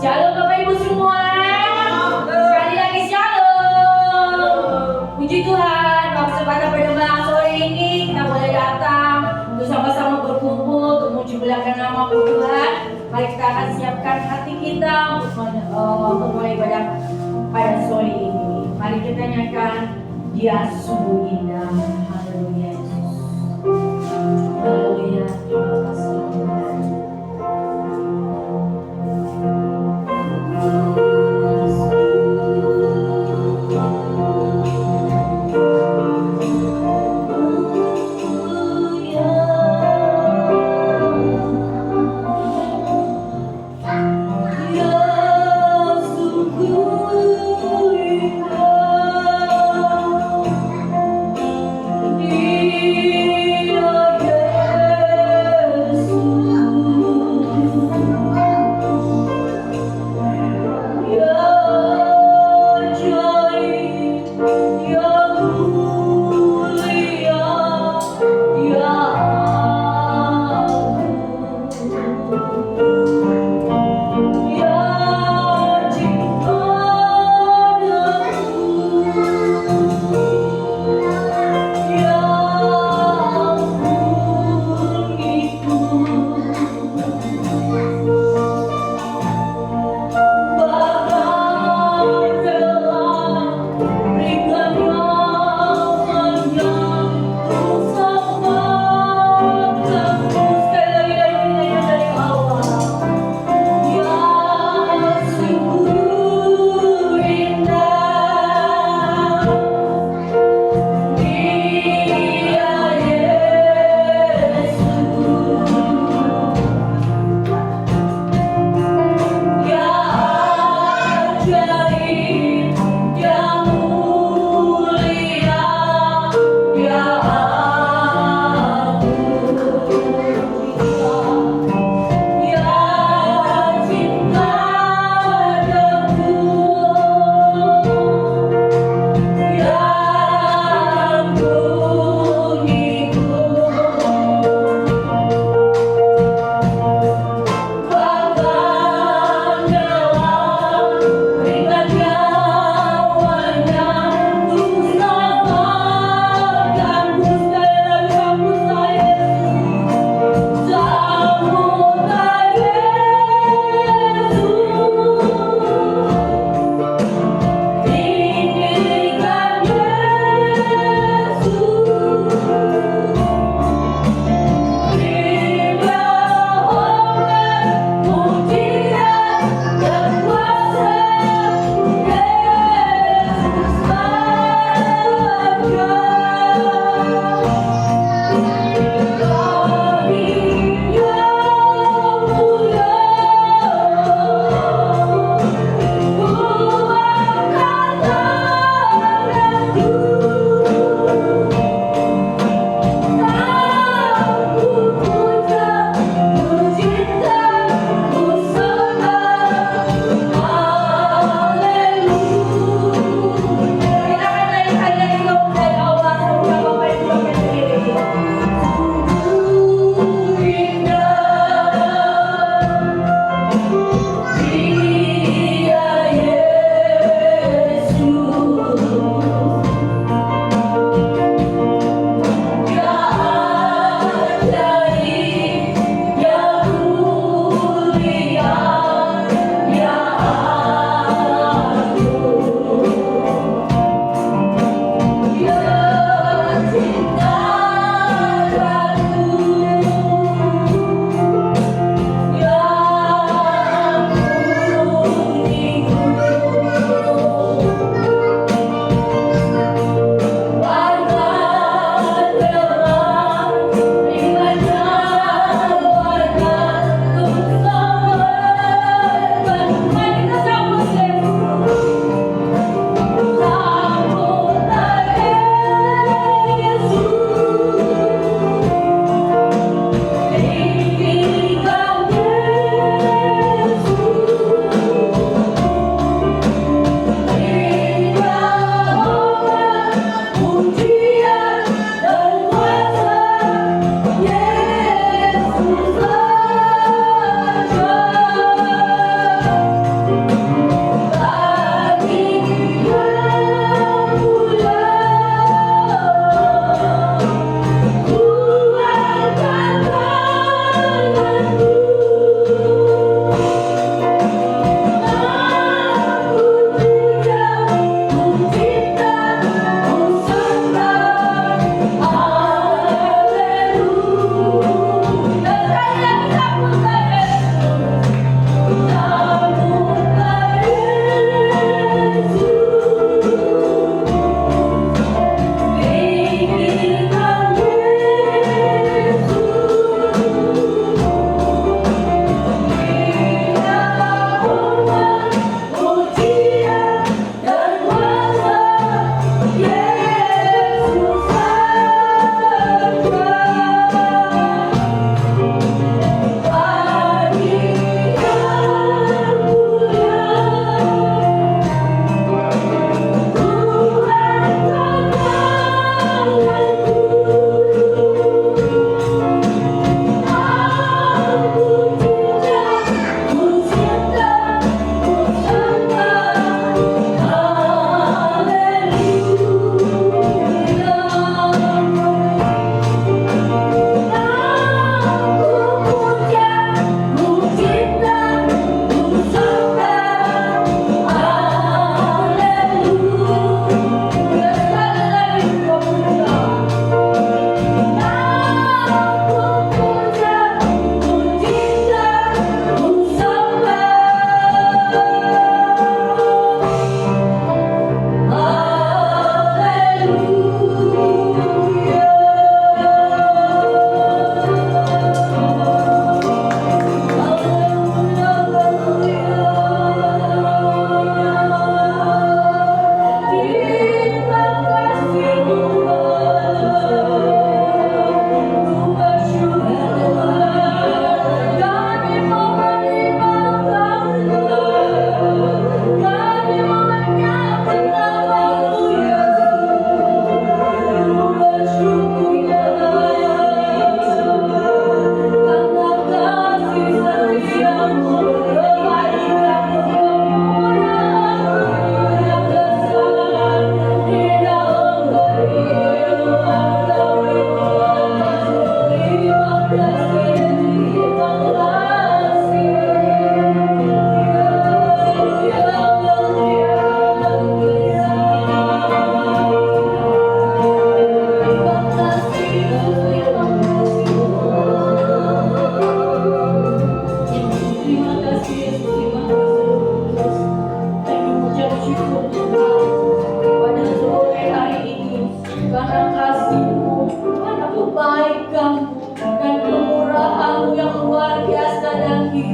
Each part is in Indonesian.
Shalom Bapak Ibu semua. Sekali lagi shalom. Puji Tuhan, bahwa kesempatan persembahan sore ini kita boleh datang untuk sama-sama berkumpul untuk memuji-muliakan nama Tuhan. Mari kita akan siapkan hati kita untuk mulai ibadah pada sore ini. Mari kita nyanyikan Dia Sungguh Indah. Haleluya Yesus. Haleluya. Terima kasih Tuhan.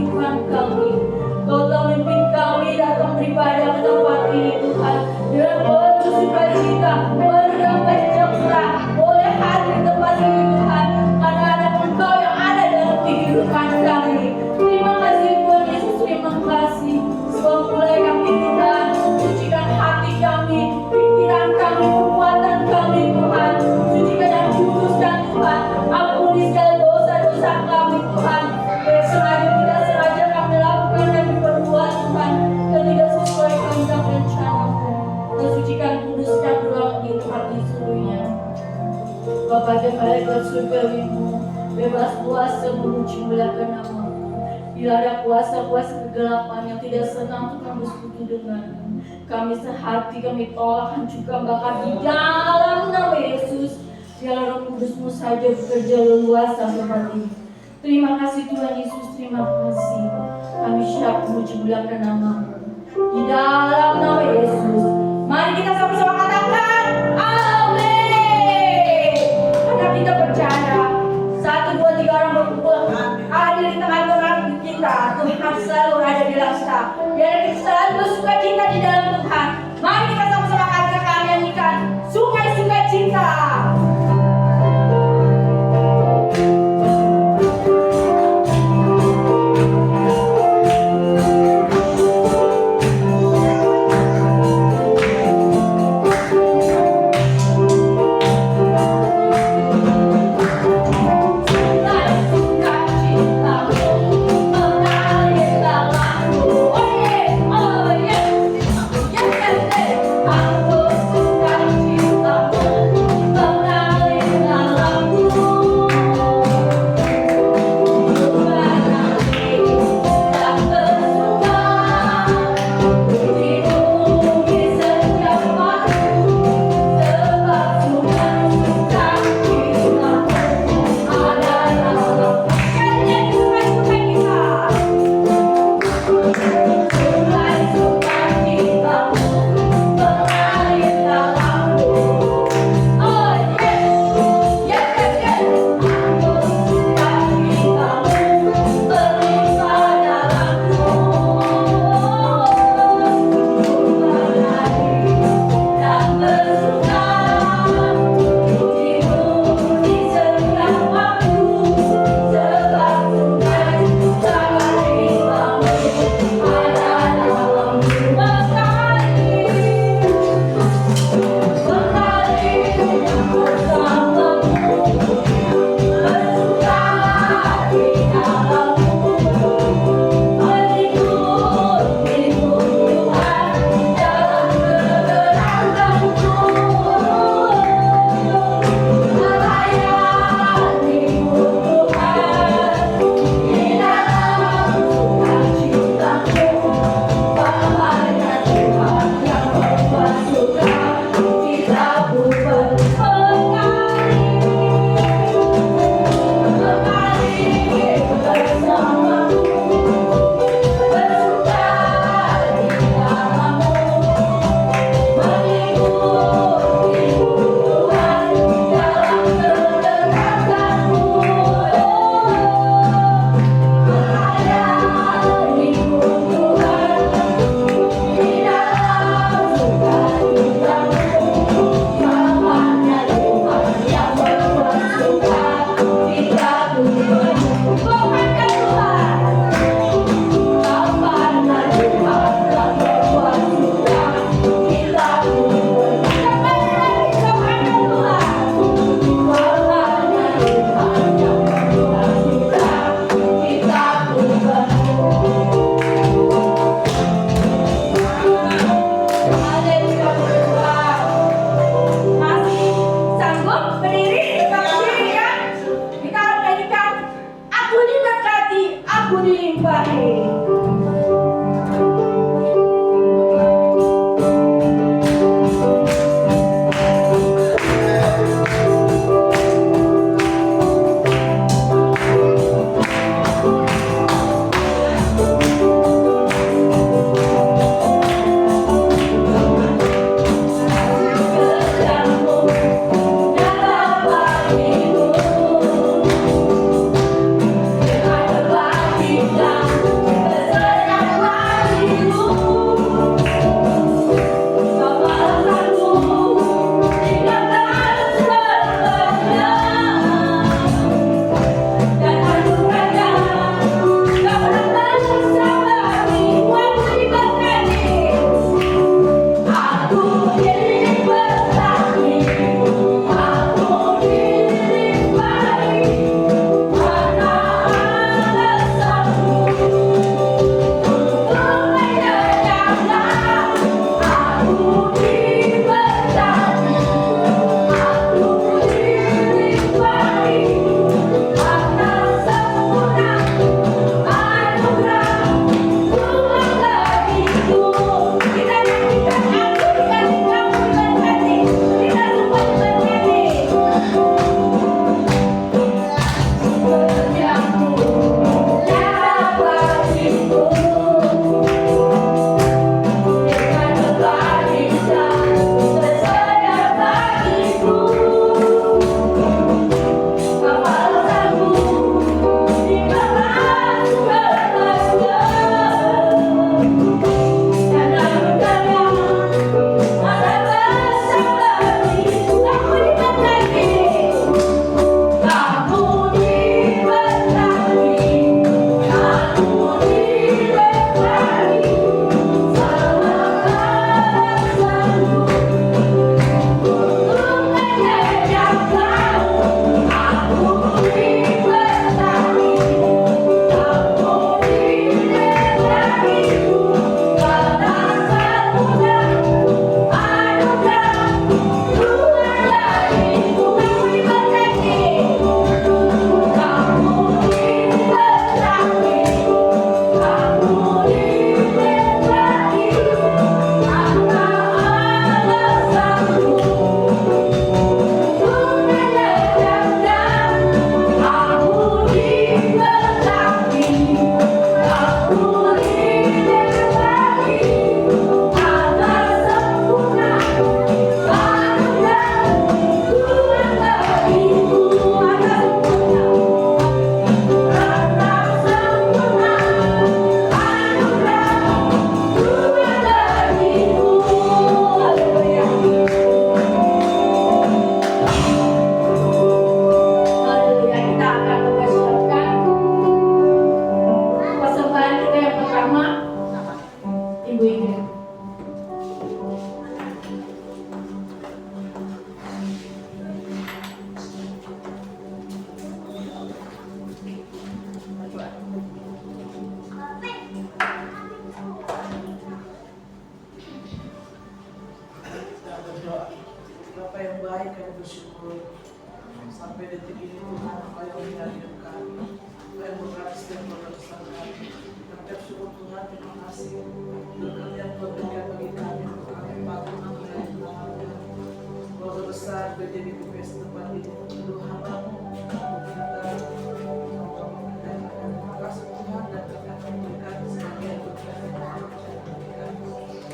Tuhan kami. Kau telah memimpin kami datang beribadah ke tempat ini Tuhan. Dengan penuh sukacita, berdamai sejahtera, boleh hadir di tempat ini Tuhan. Karena ada Engkau yang ada dalam kehidupan kami. Terima kasih Tuhan Yesus, terima kasih. Sebab mulai kami Tuhan, sucikan hati kami, pikiran kami, perbuatan kami Tuhan. Sucikan dan kuduskan Tuhan. Ampuni segala dosa-dosa kami Tuhan. Baik sengaja tidak sengaja kami lakukan dan berbuat Tuhan yang tidak sesuai kehendak rencana-Mu. Dan sucikan kuduskan ruang itu hati seluruhnya. Bapa dan malaikat surgawi-Mu, bebas kuasa memuji muliakan nama-Mu. Bila ada kuasa-kuasa kegelapan yang tidak senang Tuhan bersekutu dengan-Mu, kami sehati, kami tolak, hancurkan, bakar di dalam nama Yesus. Biarlah Roh Kudus-Mu saja bekerja leluasa seperti ini. Terima kasih Tuhan Yesus, terima kasih. Kami siap memuji muliakan nama-Mu. Di dalam nama Yesus. Mari kita sama-sama katakan amin. Karena kita percaya 1, 2, 3 orang berkumpul ada di tengah-tengah kita. Tuhan selalu ada di dalam. Biar kita selalu bersuka cita di dalam Tuhan. Mari kita sama-sama katakan, nyanyikan suka cita. Oh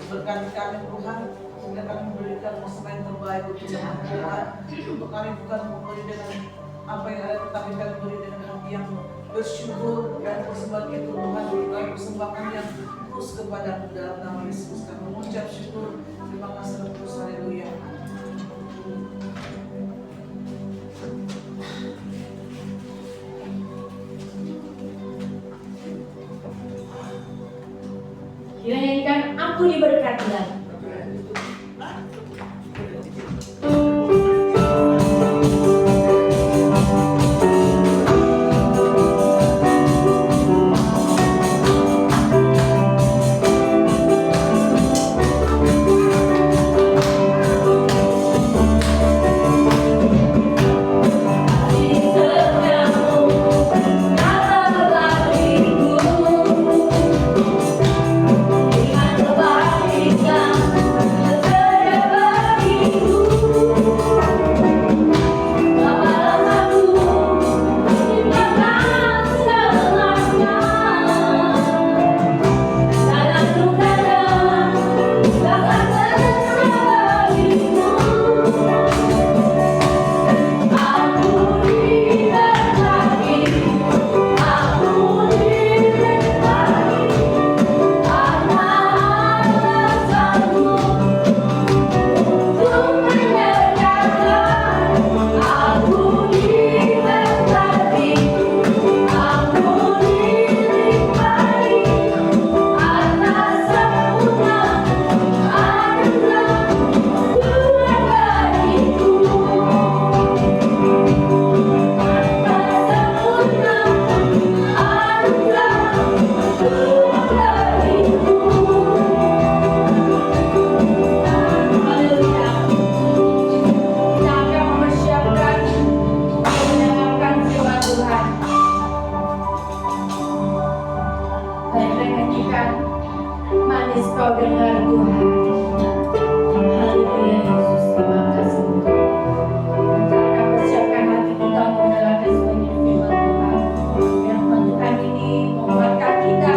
Berkati kami Tuhan, sehingga kami memberikan masa yang terbaik untuk zaman Tuhan. Untuk kami bukan memberi dengan apa yang ada, tetapi kami memberi dengan hati yang bersyukur dan persembahan itu Tuhan. Kami persembahkan yang terus kepada-Mu dalam nama Yesus. Kami mengucap syukur, terima kasih dan terus haleluya. Kita nyanyikan Aku Diberkati lagi. Manis kau dengar Tuhan. Haleluya Yesus, terima kasih. Kita akan persiapkan hati kita untuk mendengarkan sebagian firman Tuhan. Yang Tuhan ini menguatkan kita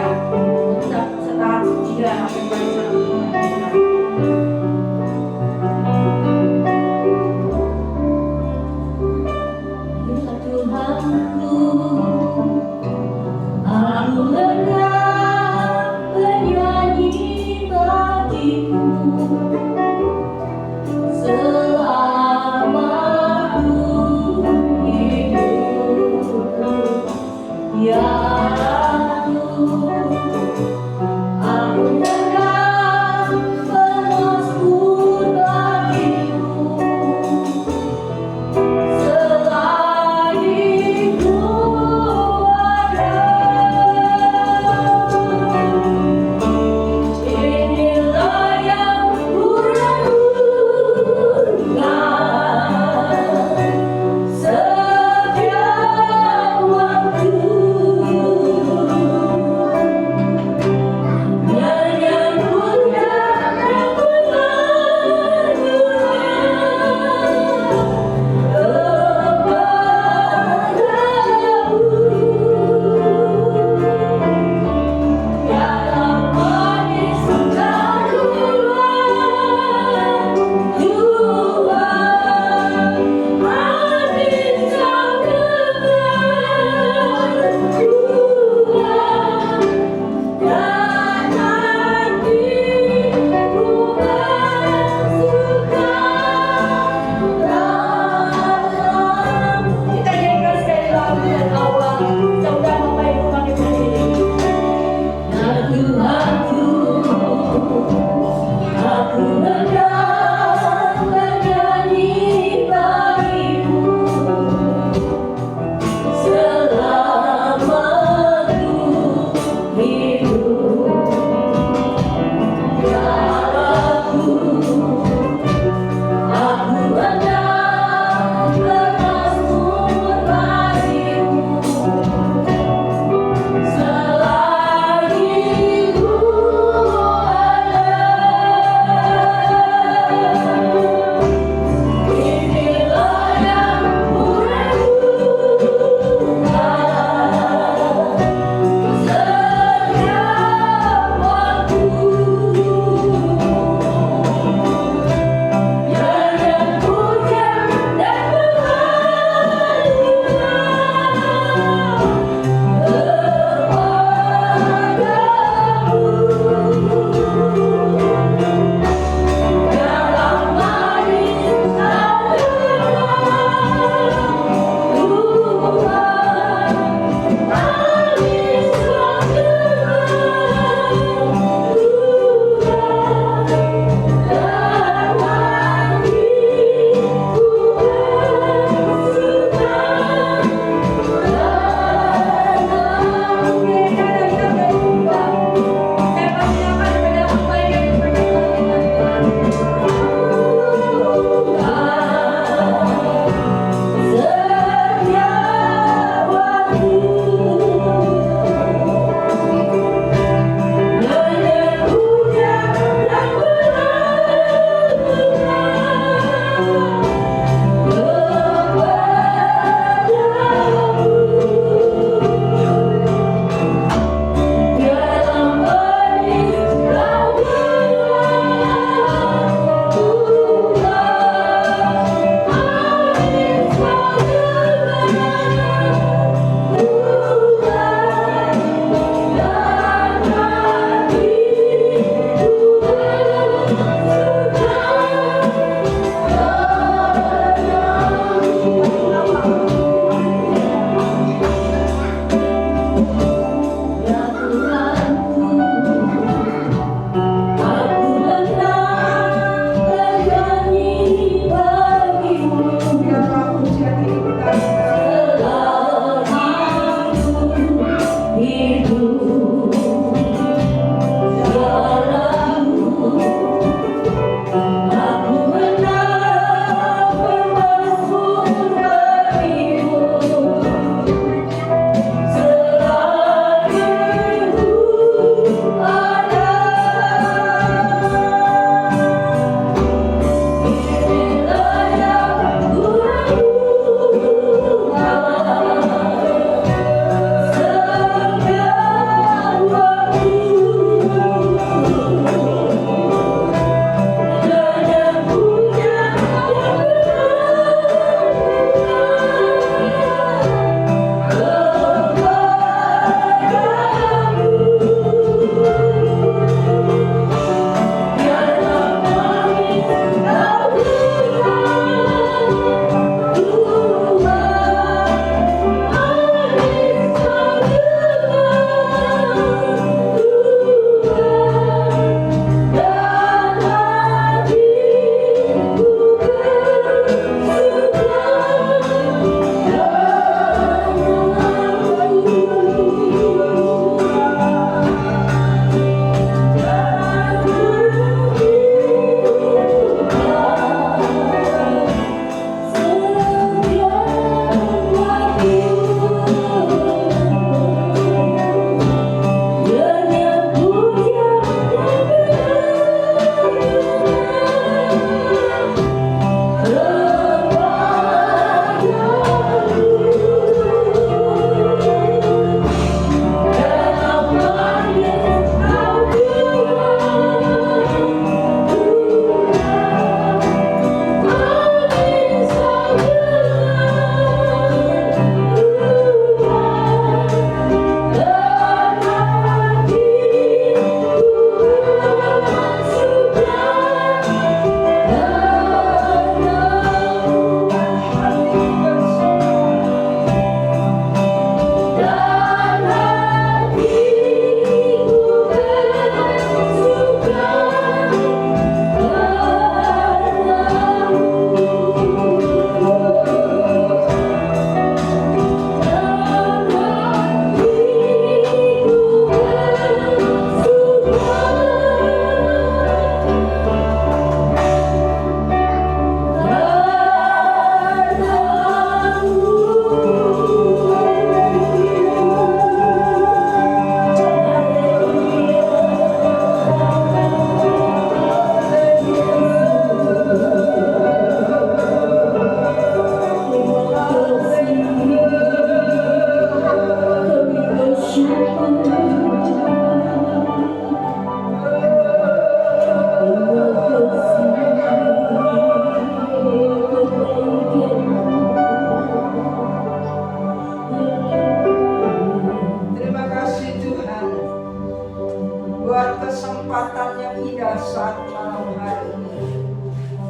kesempatan yang indah saat malam hari ini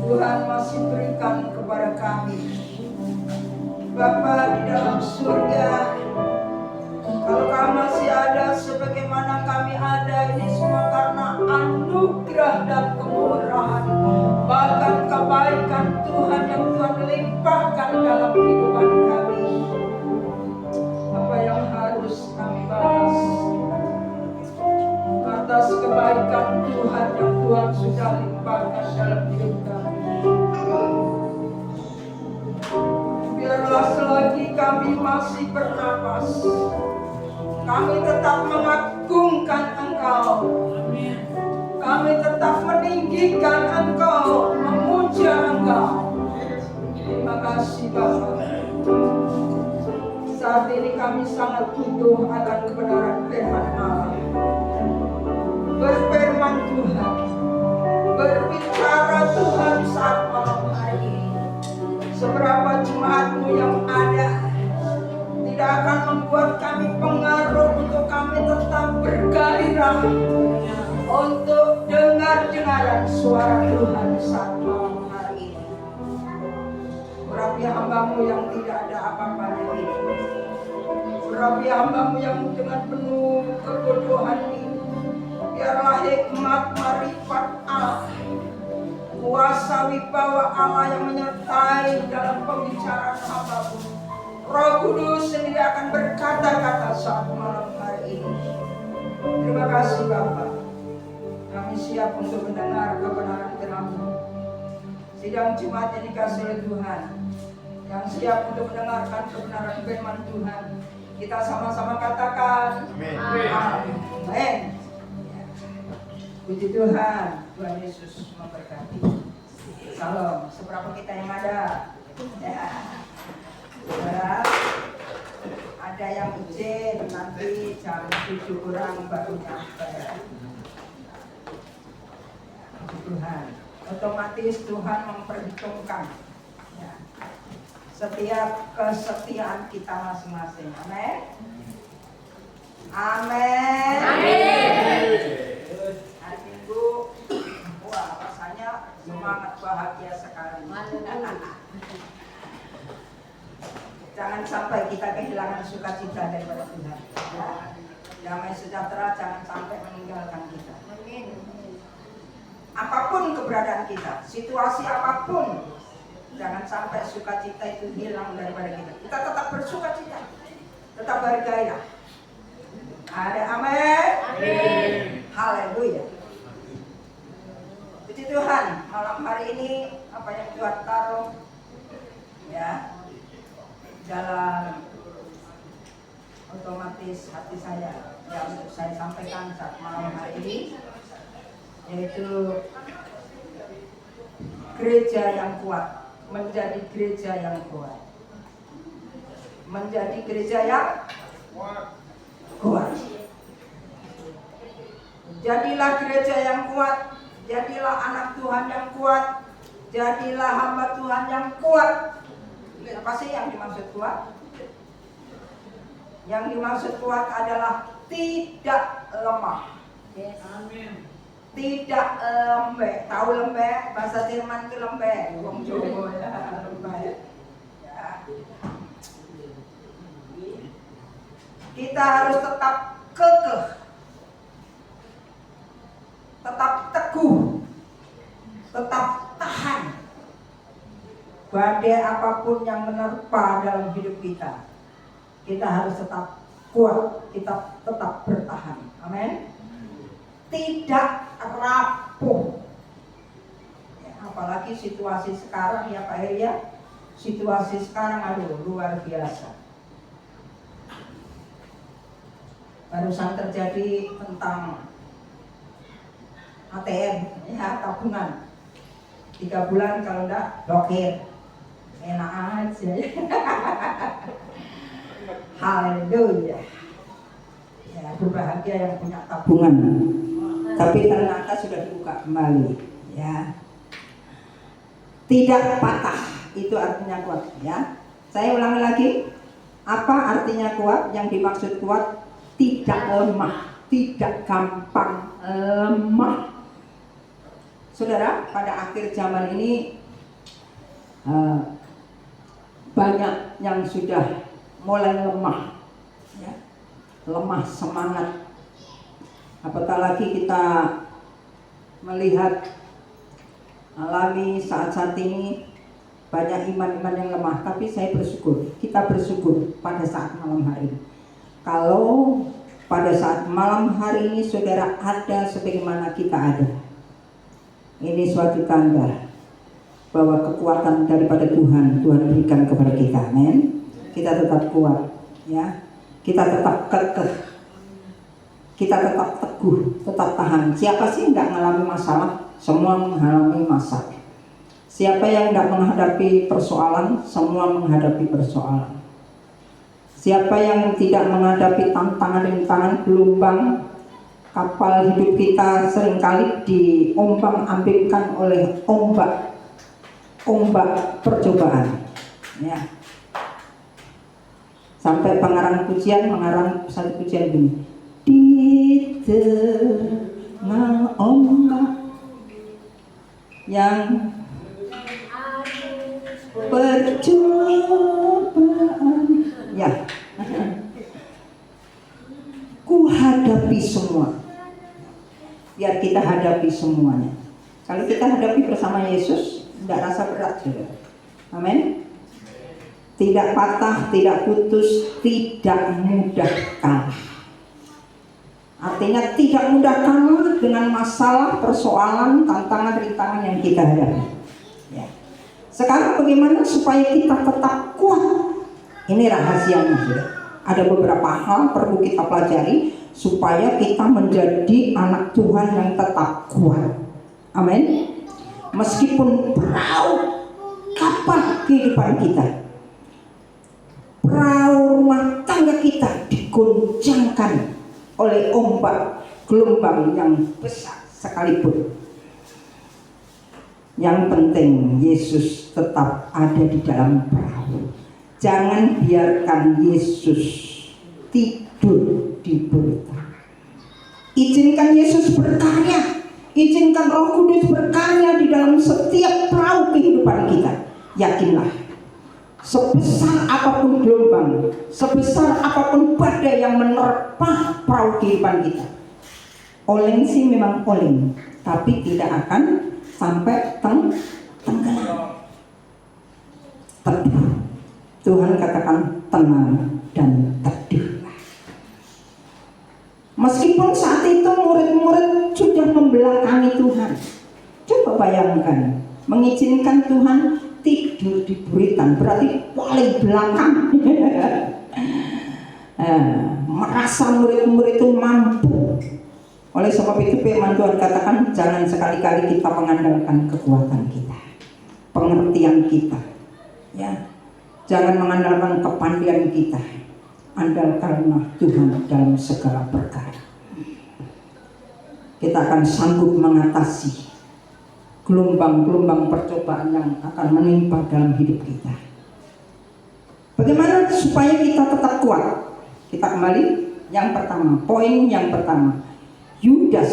Tuhan masih berikan kepada kami. Bapa di dalam surga, kalau kami masih ada sebagaimana kami ada, ini semua karena anugerah dan kemurahan, bahkan kebaikan Tuhan yang Tuhan limpahkan dalam kehidupan kami. Apa yang harus kami balas atas kebaikan Tuhan yang Tuhan sudah limpahkan dalam hidup kami? Biarlah selagi kami masih bernapas, kami tetap mengagungkan Engkau. Kami tetap meninggikan Engkau, memuja Engkau. Terima kasih Bapa. Saat ini kami sangat butuh akan kebenaran firman Allah. Berfirman Tuhan, berbicara Tuhan saat malam hari ini. Seberapa jemaatmu yang ada tidak akan membuat kami pengaruh untuk kami tetap bergairah untuk dengar-dengaran suara Tuhan saat malam hari ini. Urapi hamba-Mu yang tidak ada apa-apanya ini. Urapi hamba-Mu yang dengan penuh kebodohan ini. Biarlah hikmat marifat Allah, kuasa wibawa Allah yang menyertai dalam pembicaraan hamba-Mu. Roh Kudus sendiri akan berkata-kata saat malam hari ini. Terima kasih Bapa. Kami siap untuk mendengar kebenaran firman-Mu. Sidang jemaat yang dikasihi oleh Tuhan, yang siap untuk mendengarkan kebenaran firman Tuhan, kita sama-sama katakan amin. Puji Tuhan, Tuhan Yesus memberkati. Salam, seberapa kita yang ada? Ya. Ya. Ada yang izin nanti jam 7 kurang baru nyampe. Puji Tuhan. Otomatis Tuhan memperhitungkan ya, setiap kesetiaan kita masing-masing. Amin. Amin. Hari Minggu, wah rasanya semangat bahagia sekali. Jangan sampai kita kehilangan sukacita daripada Tuhan. Ya. Damai sejahtera jangan sampai meninggalkan kita. Apapun keberadaan kita, situasi apapun, jangan sampai sukacita itu hilang daripada kita. Kita tetap bersukacita, tetap bergairah. Ada amin. Amin. Haleluya. Puji Tuhan, malam hari ini apa yang Tuhan taruh ya dalam otomatis hati saya yang untuk saya sampaikan saat malam hari ini, yaitu gereja yang kuat, menjadi gereja yang kuat, menjadi gereja yang kuat. Jadilah gereja yang kuat, jadilah anak Tuhan yang kuat, jadilah hamba Tuhan yang kuat. Apa sih yang dimaksud kuat? Yang dimaksud kuat adalah tidak lemah. Amin. Tidak lembek. Tahu lembek? Bahasa Jerman itu lembek. Wong Jawa ya, lembek. Ya. Kita harus tetap kekeh, tetap teguh, tetap tahan. Badai apapun yang menerpa dalam hidup kita, kita harus tetap kuat, kita tetap bertahan. Amin. Tidak rapuh. Ya, apalagi situasi sekarang ya Pak Heri ya. Situasi sekarang aduh luar biasa. Barusan terjadi tentang ATM ya, tabungan 3 bulan kalau enggak blokir. Enak aja ya. Haleluya. Ya, berbahagia yang punya tabungan. Tapi ternyata sudah dibuka kembali ya. Tidak patah, itu artinya kuat ya. Saya ulangi lagi. Apa artinya kuat? Yang dimaksud kuat tidak lemah. tidak gampang lemah. Saudara, pada akhir zaman ini banyak yang sudah mulai lemah, ya, lemah semangat. Apatah lagi kita melihat alami saat-saat ini banyak iman-iman yang lemah. Tapi saya bersyukur, kita bersyukur pada saat malam hari ini. Kalau pada saat malam hari ini saudara ada sebagaimana kita ada, ini suatu tanda bahwa kekuatan daripada Tuhan berikan kepada kita. Amin. Kita tetap kuat, ya. Kita tetap kekeh. Kita tetap teguh, tetap tahan. Siapa sih nggak mengalami masalah? Semua mengalami masalah. Siapa yang nggak menghadapi persoalan? Semua menghadapi persoalan. Siapa yang tidak menghadapi tantangan-tantangan, gelombang kapal hidup kita seringkali diombang-ambingkan oleh ombak percobaan, ya. Sampai pengarang satu pujian gini, di tengah ombak yang percobaan, ya, ku hadapi semua. Biar kita hadapi semuanya. Kalau kita hadapi bersama Yesus, tidak rasa berat juga. Amin. Tidak patah, tidak putus, tidak mudah kalah. Artinya tidak mudah kalah dengan masalah, persoalan, tantangan, rintangan yang kita hadapi. Ya. Sekarang bagaimana supaya kita tetap kuat? Ini rahasianya, sudah. Ada beberapa hal perlu kita pelajari supaya kita menjadi anak Tuhan yang tetap kuat. Amin. Meskipun perahu kapal kehidupan kita, perahu rumah tangga kita digoncangkan oleh ombak gelombang yang besar sekalipun, yang penting Yesus tetap ada di dalam perahu. Jangan biarkan Yesus tidur di berita. Izinkan Yesus berkarya, izinkan Roh Kudus berkarya di dalam setiap perahu kehidupan kita. Yakinlah, sebesar apapun gelombang, sebesar apapun badai yang menerpa perahu kehidupan kita, oleng sih memang oleng, tapi tidak akan sampai tenggelam. Teduh. Tuhan katakan tenang dan teduhlah. Meskipun saat itu murid-murid sudah membelakangi Tuhan. Coba bayangkan, mengizinkan Tuhan tidur di buritan, berarti paling belakang. Merasa murid-murid itu mampu. Oleh sebab itu firman Tuhan katakan, jangan sekali-kali kita mengandalkan kekuatan kita, pengertian kita, ya. Jangan mengandalkan kepandaian kita, andalkanlah Tuhan dalam segala perkara. Kita akan sanggup mengatasi gelombang-gelombang percobaan yang akan menimpa dalam hidup kita. Bagaimana supaya kita tetap kuat? Kita kembali yang pertama, poin yang pertama, Yudas.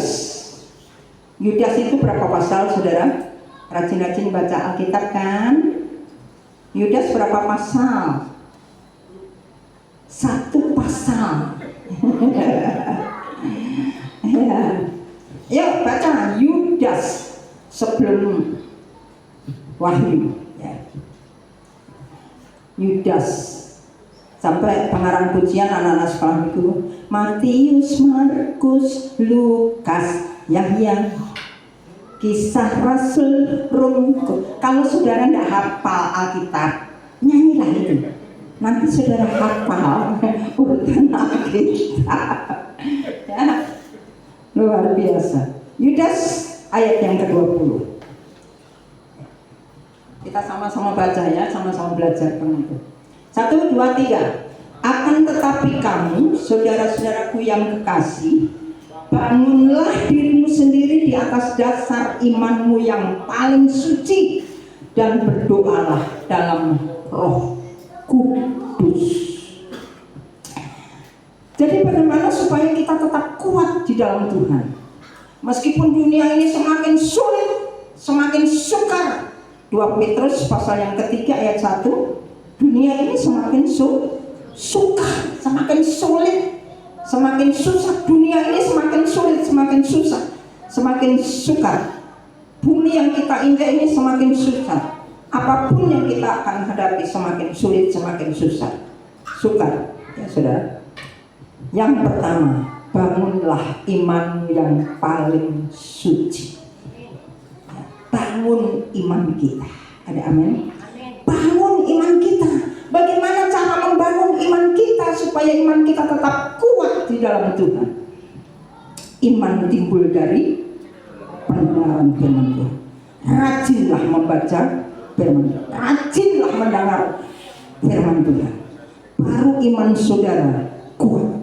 Yudas itu berapa pasal, saudara? Rajin-rajin baca Alkitab kan? Yudas berapa pasal? 1 pasal. Ya. Yuk baca Yudas sebelum Wahyu, ya. Yudas sampai pengarang pujian anak-anak sekolah itu, Matius, Markus, Lukas, Yahya, Kisah Rasul, Rum. Kalau saudara tidak hafal Alkitab, nyanyilah itu. Nanti saudara hafal urutan Alkitab. Ya, luar biasa. Yudas ayat yang ke-20. Kita sama-sama baca ya, sama-sama belajar tentang itu. 1, 2, 3. Akan tetapi kamu, saudara-saudaraku yang kekasih, bangunlah dirimu sendiri di atas dasar imanmu yang paling suci, dan berdoalah dalam Roh Kudus. Jadi bagaimana supaya kita tetap kuat di dalam Tuhan? Meskipun dunia ini semakin sulit, semakin sukar. 2 Petrus pasal yang ketiga ayat 1, dunia ini semakin sukar, semakin sulit, semakin susah. Dunia ini semakin sulit, semakin susah, semakin sukar. Bumi yang kita injak ini semakin susah. Apapun yang kita akan hadapi semakin sulit, semakin susah, sukar. Ya saudara. Yang pertama, bangunlah iman yang paling suci. Bangun iman kita. Ada amin? Bangun iman kita. Bagaimana cara membangun iman kita supaya iman kita tetap kuat di dalam Tuhan? Iman timbul dari pendengaran firman Tuhan. Rajinlah membaca firman Tuhan. Rajinlah mendengar firman Tuhan. Baru iman saudara kuat.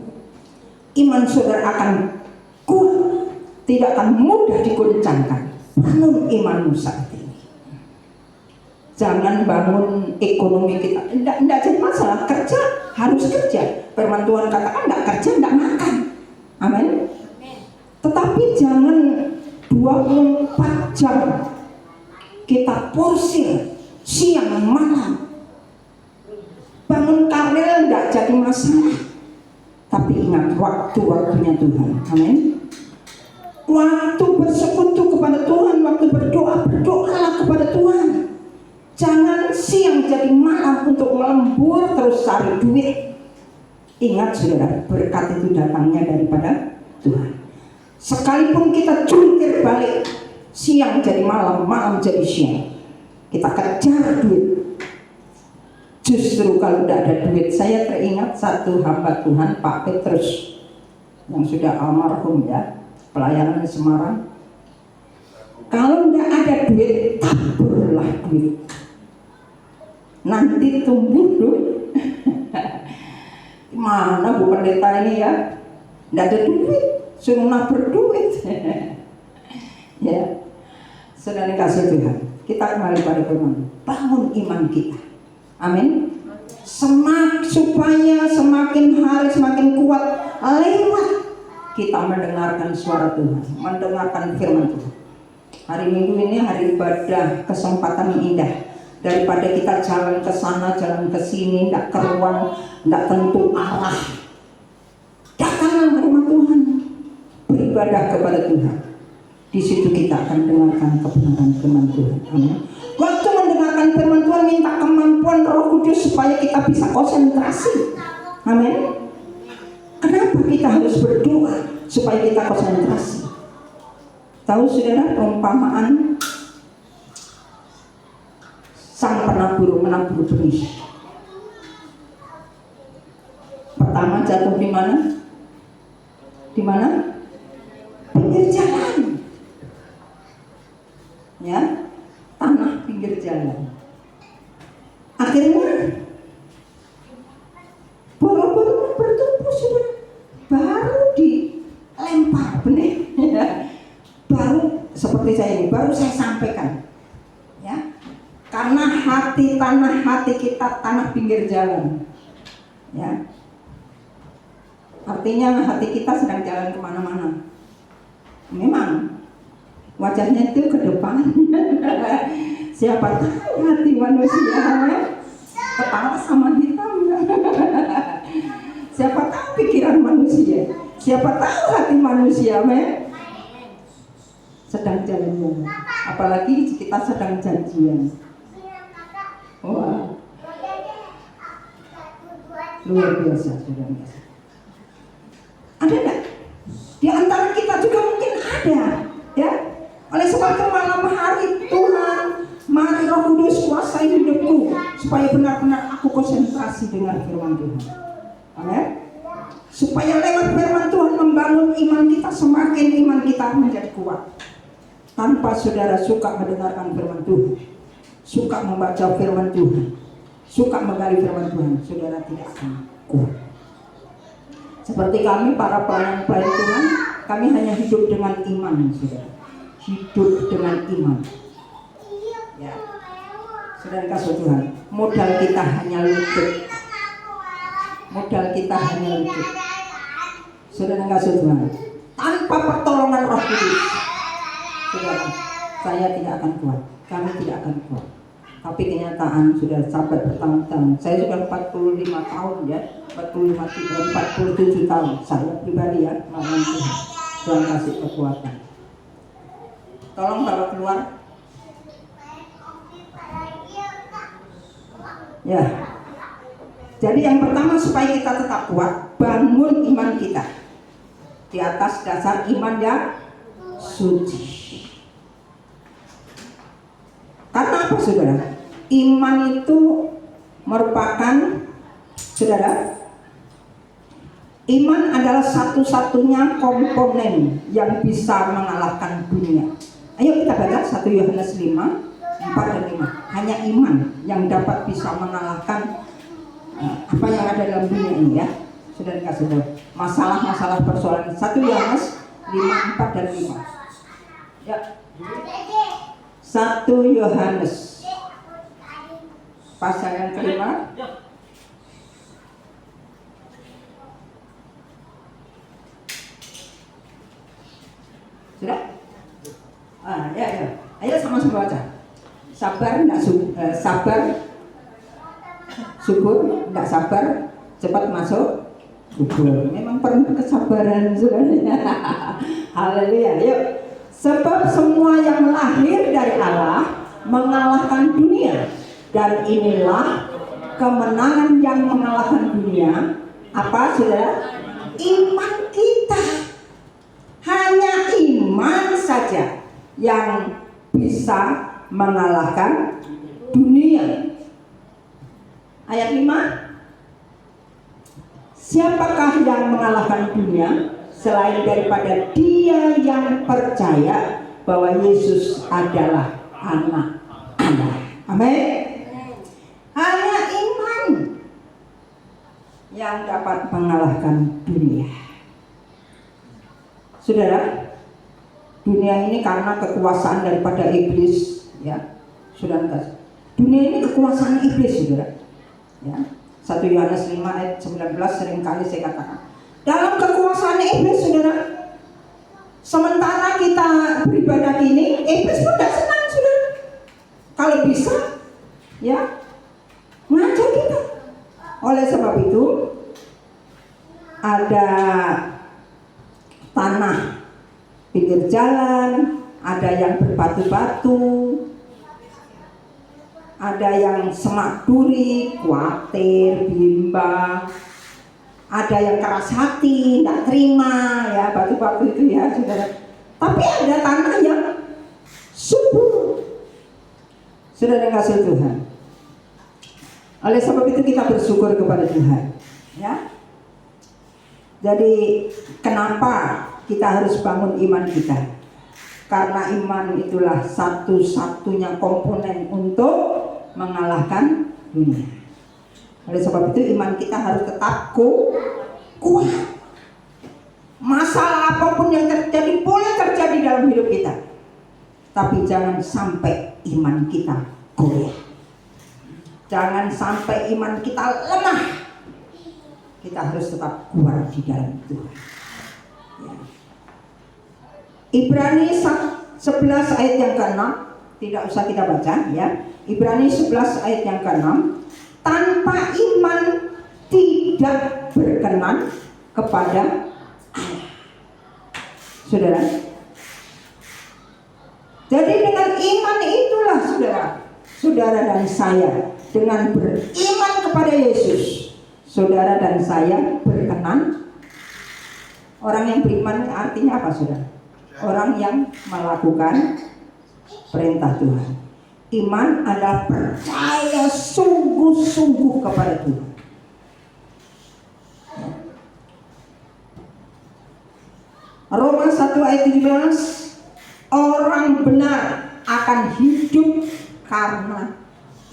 Iman saudara akan kuat, tidak akan mudah diguncangkan. Bangun imanmu saat ini. Jangan bangun ekonomi kita. Tidak jadi masalah. Kerja harus kerja. Firman Tuhan katakan tidak kerja tidak makan. Amin. Tetapi jangan 24 jam kita porsir siang malam. Bangun karir tidak jadi masalah. Tapi ingat waktu-waktunya Tuhan. Amin. Waktu bersekutu kepada Tuhan, waktu berdoa, berdoalah kepada Tuhan. Jangan siang jadi malam untuk melembur terus cari duit. Ingat saudara, berkat itu datangnya daripada Tuhan. Sekalipun kita jungkir balik, siang jadi malam, malam jadi siang, kita kejar duit. Justru kalau tidak ada duit, saya teringat satu hamba Tuhan, Pak Petrus, yang sudah almarhum ya, pelayanan di Semarang. Kalau tidak ada duit, taburlah duit. Nanti tumbuh duit. Mana Bu Pendeta ini ya? Tidak ada duit, suruh nabur duit. Ya, saudara kasih Tuhan. Kita kembali pada firman. Bangun iman kita. Amin. Supaya semakin hari semakin kuat lewat kita mendengarkan suara Tuhan, mendengarkan firman Tuhan. Hari Minggu ini hari ibadah, kesempatan yang indah. Daripada kita jalan ke sana, jalan ke sini, tidak keruan, tidak tentu arah. Datanglah rumah Tuhan, beribadah kepada Tuhan. Di situ kita akan dengarkan kebenaran firman Tuhan. Amin. Waktu mendengarkan firman Tuhan, minta kemampuan Roh Kudus supaya kita bisa konsentrasi. Amin. Kenapa kita harus berdoa supaya kita konsentrasi? Tahu saudara perumpamaan sang penabur menabur benih. Pertama jatuh di mana? Di mana? Pinggir jalan. Ya, tanah pinggir jalan. Akhirnya boro-boro bertumbuh sudah, baru dilempar benih. Baru seperti saya ini, baru saya sampaikan. Ya, karena tanah hati kita tanah pinggir jalan. Ya, artinya hati kita sedang jalan kemana-mana. Memang wajahnya itu ke depan. Siapa tahu hati manusia kepala sama hitam. Siapa tahu pikiran manusia, siapa tahu hati manusia sedang jalan-jalan. Apalagi kita sedang janjian. Wah, luar biasa, saudara. Ada enggak? Di antara kita juga mungkin ada, ya. Oleh sebab itu malam hari Tuhan, mari Roh Kudus kuasai hidupku supaya benar-benar aku konsentrasi dengan firman Tuhan. Amin. Supaya lewat firman Tuhan membangun iman kita, semakin iman kita menjadi kuat. Tanpa saudara suka mendengarkan firman Tuhan, suka membaca firman Tuhan, suka menggali firman Tuhan, saudara tidak akan kuat. Seperti kami para pelayan-pelayan Tuhan, kami hanya hidup dengan iman, saudara. Hidup dengan iman. Ya, saudara kasih Tuhan, modal kita hanya lutut. Modal kita hanya lutut. Saudara kasih Tuhan, tanpa pertolongan Roh Kudus, saudara, saya tidak akan kuat, kami tidak akan kuat. Tapi kenyataan sudah sabar bertahun-tahun. Saya sudah 45 tahun ya, 47 tahun. Saya pribadi ya, melawan Tuhan. Tuhan kasih kekuatan. Tolong bawa keluar. Ya. Jadi yang pertama supaya kita tetap kuat, bangun iman kita di atas dasar iman yang suci. Karena apa saudara? Iman itu merupakan, saudara, iman adalah satu-satunya komponen yang bisa mengalahkan dunia. Ayo kita baca 1 Yohanes 5, 4 dan 5. Hanya iman yang dapat bisa mengalahkan apa yang ada dalam dunia ini ya. Sudah dikasih tahu masalah-masalah persoalan. 1 Yohanes 5, 4 dan 5. Ya. 1 Yohanes pasal yang kelima. Sudah? Ya. Ayo sama-sama baca. Sabar, syukur, tidak sabar, cepat masuk syukur. Memang perlu kesabaran, saudara. Haleluya. Yuk. Sebab semua yang lahir dari Allah mengalahkan dunia, dan inilah kemenangan yang mengalahkan dunia. Apa saudara? Iman kita. Hanya iman saja yang bisa mengalahkan dunia. Ayat 5. Siapakah yang mengalahkan dunia selain daripada dia yang percaya bahwa Yesus adalah anak Allah. Amin. Hanya iman yang dapat mengalahkan dunia. Saudara, dunia ini karena kekuasaan daripada iblis, ya. Saudara, dunia ini kekuasaan iblis, saudara. Ya. 1 Yohanes 5 ayat 19 seringkali saya katakan. Dalam kekuasaan iblis, saudara. Sementara kita beribadah ini, iblis pun tidak senang, saudara. Kalau bisa, ya, ngajak kita. Oleh sebab itu, ada tanah pinggir jalan, ada yang berbatu-batu, ada yang semak duri, khawatir, bimbang, ada yang keras hati, tidak terima, ya batu-batu itu ya, saudara. Tapi ada tanah yang subur, saudara kasih Tuhan. Oleh sebab itu kita bersyukur kepada Tuhan, ya. Jadi kenapa kita harus bangun iman kita? Karena iman itulah satu-satunya komponen untuk mengalahkan dunia. Oleh sebab itu iman kita harus tetap kuat. Masalah apapun yang terjadi boleh terjadi dalam hidup kita, tapi jangan sampai iman kita goyah. Jangan sampai iman kita lemah. Kita harus tetap kuat di dalam Tuhan. Ya. Ibrani 11 ayat yang ke-6, tidak usah kita baca ya. Ibrani 11 ayat yang ke-6, tanpa iman tidak berkenan kepada Allah. Saudara. Jadi dengan iman itulah saudara dan saya dengan beriman kepada Yesus, saudara dan saya berkenan. Orang yang beriman artinya apa, saudara? Orang yang melakukan perintah Tuhan. Iman adalah percaya sungguh-sungguh kepada Tuhan. Roma 1 ayat 17, orang benar akan hidup karena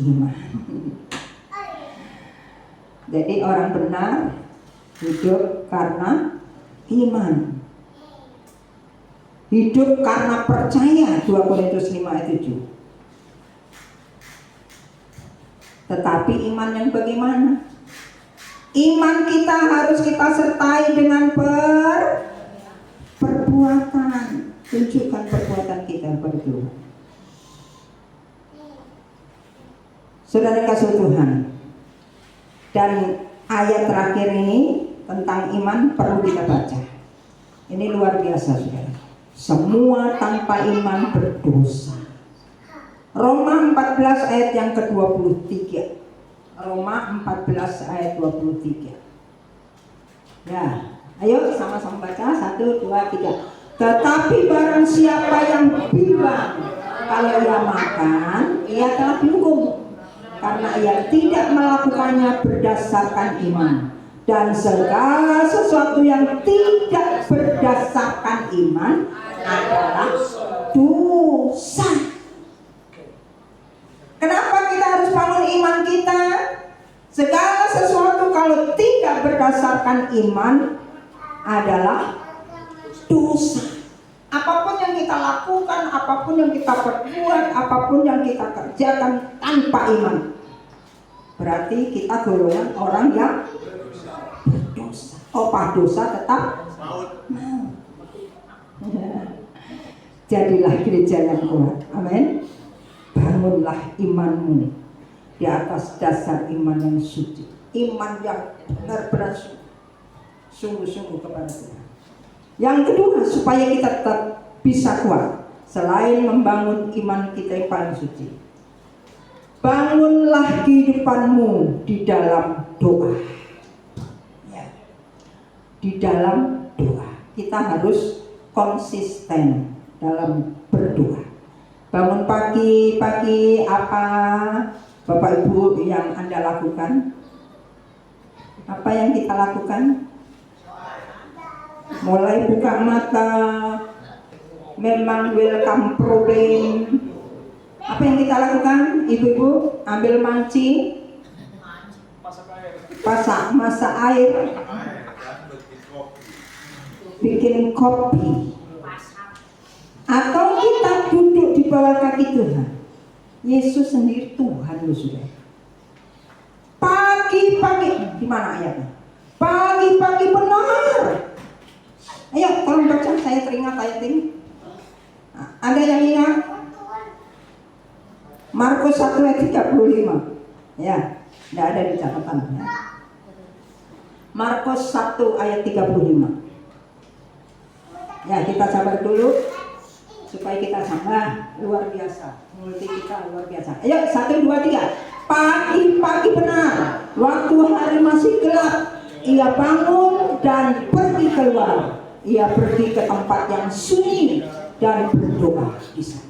iman. Jadi orang benar hidup karena iman. Hidup karena percaya, 2 Korintus 5 ayat 7. Tetapi iman yang bagaimana? Iman kita harus kita sertai dengan perbuatan. Tunjukkan perbuatan kita kepada Tuhan. Saudara kasih Tuhan. Dan ayat terakhir ini tentang iman perlu kita baca. Ini luar biasa, saudara. Semua tanpa iman berdosa. Roma 14 ayat yang ke-23. Roma 14 ayat 23. Ya, ayo sama-sama baca. 1, 2, 3. Tetapi barang siapa yang bilang kalau ia makan, ia telah dihukum, karena ia tidak melakukannya berdasarkan iman. Dan segala sesuatu yang tidak berdasarkan iman adalah dosa. Kenapa kita harus bangun iman kita? Segala sesuatu kalau tidak berdasarkan iman adalah dosa. Apapun yang kita lakukan, apapun yang kita perbuat, apapun yang kita kerjakan tanpa iman, berarti kita golongan orang yang berdosa. Opah dosa tetap maut. Jadilah gereja yang kuat. Amin. Bangunlah imanmu di atas dasar iman yang suci, iman yang benar-benar sungguh-sungguh kepada Tuhan. Yang kedua, supaya kita tetap bisa kuat, selain membangun iman kita yang paling suci, bangunlah kehidupanmu di dalam doa. Ya. Di dalam doa, kita harus konsisten dalam berdoa. Bangun pagi apa Bapak Ibu yang Anda lakukan? Apa yang kita lakukan? Mulai buka mata, memang welcome problem. Apa yang kita lakukan, ibu-ibu? Ambil manci, masak air, bikin kopi, atau kita duduk di bawah kaki Tuhan. Yesus sendiri Tuhan loh, sudah. Pagi-pagi, di mana ayatnya? Pagi-pagi benar. Ayo, tolong baca, saya teringat ayat ini. Ada yang ingat? Markus 1 ayat 35. Ya, tidak ada di catatan. Ya. Markus 1 ayat 35. Ya, kita sabar dulu supaya kita sama. Luar biasa, multi kita luar biasa. Ayo, 1, 2, 3. Pagi-pagi benar, waktu hari masih gelap, ia bangun dan pergi keluar. Ia pergi ke tempat yang sunyi dan berdoa di sana.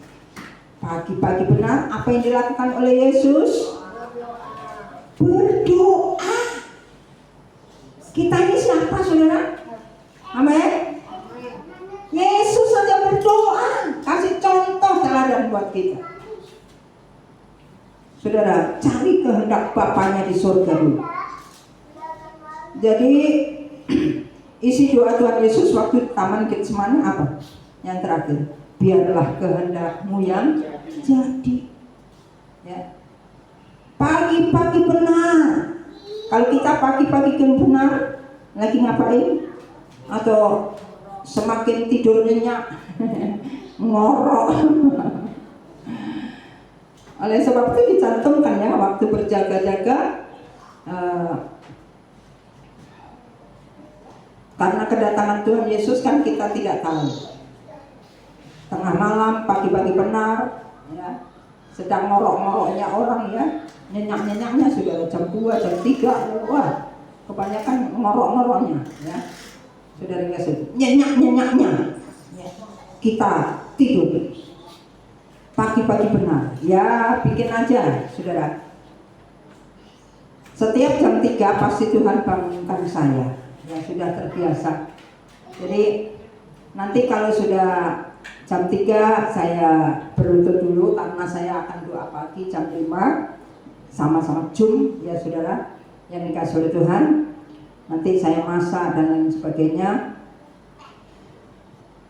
Pagi-pagi benar, apa yang dilakukan oleh Yesus? Berdoa. Kita ini siapa, saudara? Amin. Yesus saja berdoa, kasih contoh teladan buat kita. Saudara, cari kehendak Bapaknya di surga dulu. Jadi isi doa Tuhan Yesus waktu Taman Getsemani apa? Yang terakhir, biarlah kehendak-Mu yang jadi. Ya. Pagi-pagi benar. Kalau kita pagi-pagi benar, lagi ngapain? Atau semakin tidur nyenyak, ngorok. Oleh sebab itu dicantumkan ya, waktu berjaga-jaga. Karena kedatangan Tuhan Yesus kan kita tidak tahu. Tengah malam, pagi-pagi benar, ya, sedang ngorok-ngoroknya orang ya, nyenyak-nyenyaknya sudah jam 2, jam 3, wah, kebanyakan ngorok-ngoroknya, ya, saudara kasih, nyenyak-nyenyaknya, ya. Kita tidur. Pagi-pagi benar, ya bikin aja, saudara. Setiap jam 3 pasti Tuhan bangunkan saya. Ya sudah terbiasa. Jadi nanti kalau sudah jam 3 saya berlutut dulu karena saya akan doa pagi jam 5 sama-sama Zoom ya saudara yang dikasih oleh Tuhan. Nanti saya masak dan lain sebagainya.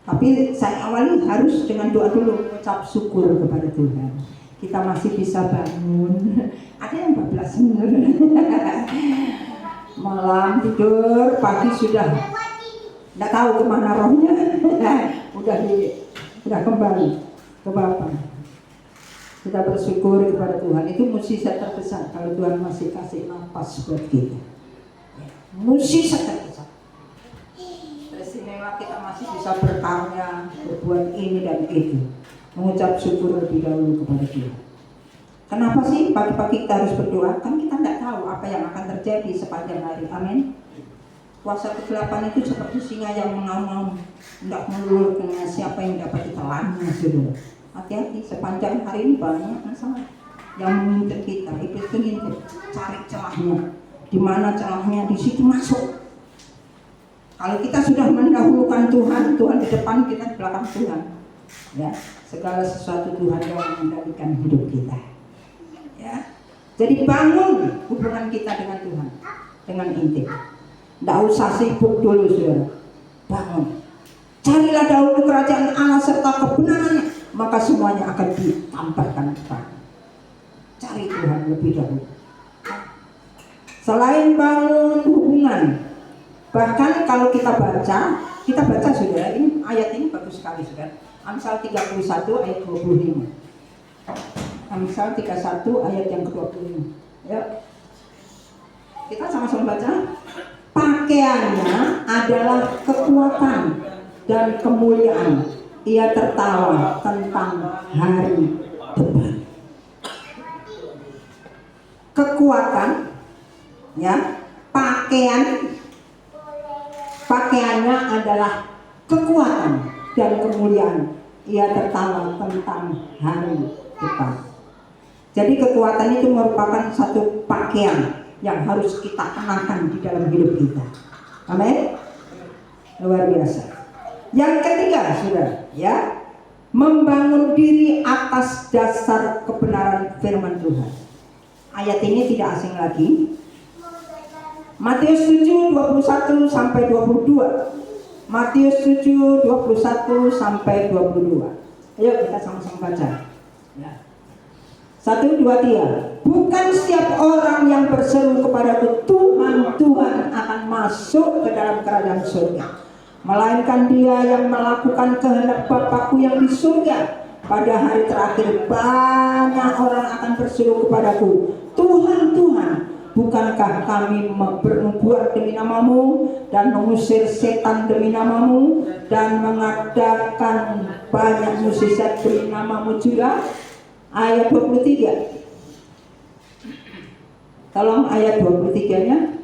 Tapi saya awali harus dengan doa dulu, ucap syukur kepada Tuhan. Kita masih bisa bangun. Ada yang bablas bener. Malam tidur, pagi sudah nggak tahu kemana rohnya. udah kembali ke Bapa. Kita bersyukur kepada Tuhan. Itu mukjizat terbesar kalau Tuhan masih kasih nafas buat kita. Mukjizat terbesar. Istimewa kita masih bisa berkarya, berbuat ini dan itu. Mengucap syukur lebih dahulu kepada Tuhan. Kenapa sih pagi-pagi kita harus berdoa? Kan kita tidak tahu apa yang akan terjadi sepanjang hari. Amin. Kuasa kegelapan itu seperti singa yang mengaum-ngaum, tidak melulu dengan siapa yang dapat ditelan. Saudara, hati-hati, sepanjang hari ini banyak masalah yang mengintir kita. Iblis mengintir, cari celahnya. Di mana celahnya, di situ masuk. Kalau kita sudah mendahulukan Tuhan, Tuhan di depan, kita di belakang Tuhan. Ya, segala sesuatu Tuhan yang mengendalikan hidup kita. Ya, jadi bangun hubungan kita dengan Tuhan dengan intim. Tidak usah sibuk dulu, saudara. Bangun. Carilah dahulu kerajaan Allah serta kebenarannya, maka semuanya akan ditampakkan kepada. Cari Tuhan lebih dahulu. Selain bangun hubungan, bahkan kalau kita baca saudara, ini ayat ini bagus sekali, saudara. Amsal 31 ayat 25. Amsal 31 ayat yang ke-25. Ya. Kita sama-sama baca. Pakaiannya adalah kekuatan dan kemuliaan. Ia tertawa tentang hari depan. Kekuatan, ya, pakaiannya adalah kekuatan dan kemuliaan. Ia tertawa tentang hari depan. Jadi kekuatan itu merupakan satu pakaian yang harus kita kenakan di dalam hidup kita. Amin. Luar biasa. Yang ketiga, saudara, ya, membangun diri atas dasar kebenaran firman Tuhan. Ayat ini tidak asing lagi. Matius 7 21 sampai 22. Matius 7 21 sampai 22. Ayo kita sama-sama baca. Ya. 1, 2, 3. Bukan setiap orang yang berseru kepadaku Tuhan, Tuhan akan masuk ke dalam kerajaan surga, melainkan dia yang melakukan kehendak Bapakku yang di surga. Pada hari terakhir banyak orang akan berseru kepadaku, Tuhan, Tuhan, bukankah kami bernubuat demi namamu dan mengusir setan demi namamu dan mengadakan banyak mukjizat demi namamu juga? Ayat 23. Tolong ayat 23-nya.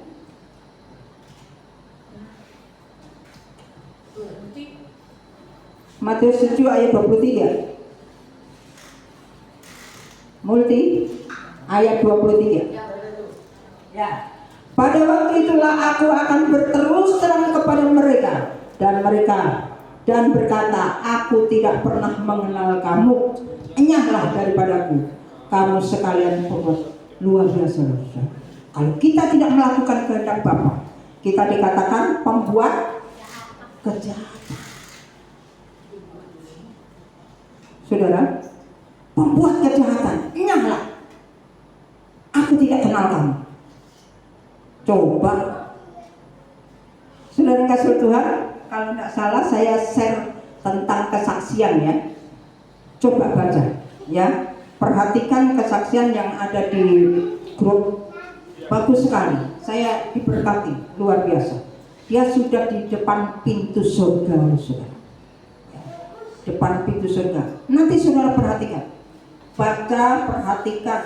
Matius 7 ayat 23. Multi ayat 23. Ya. Pada waktu itulah aku akan berterus terang kepada mereka dan berkata, aku tidak pernah mengenal kamu. Enyahlah daripadaku, kamu sekalian pembuat. Luar biasa. Kalau kita tidak melakukan kehendak Bapa, kita dikatakan pembuat kejahatan. Saudara, pembuat kejahatan. Enyahlah, aku tidak kenal kamu. Coba, saudara kasih Tuhan, kalau tidak salah saya share tentang kesaksian, ya. Coba baca, ya, perhatikan kesaksian yang ada di grup. Bagus sekali, saya diberkati luar biasa. Dia sudah di depan pintu surga, saudara. Depan pintu surga. Nanti saudara perhatikan, baca, perhatikan.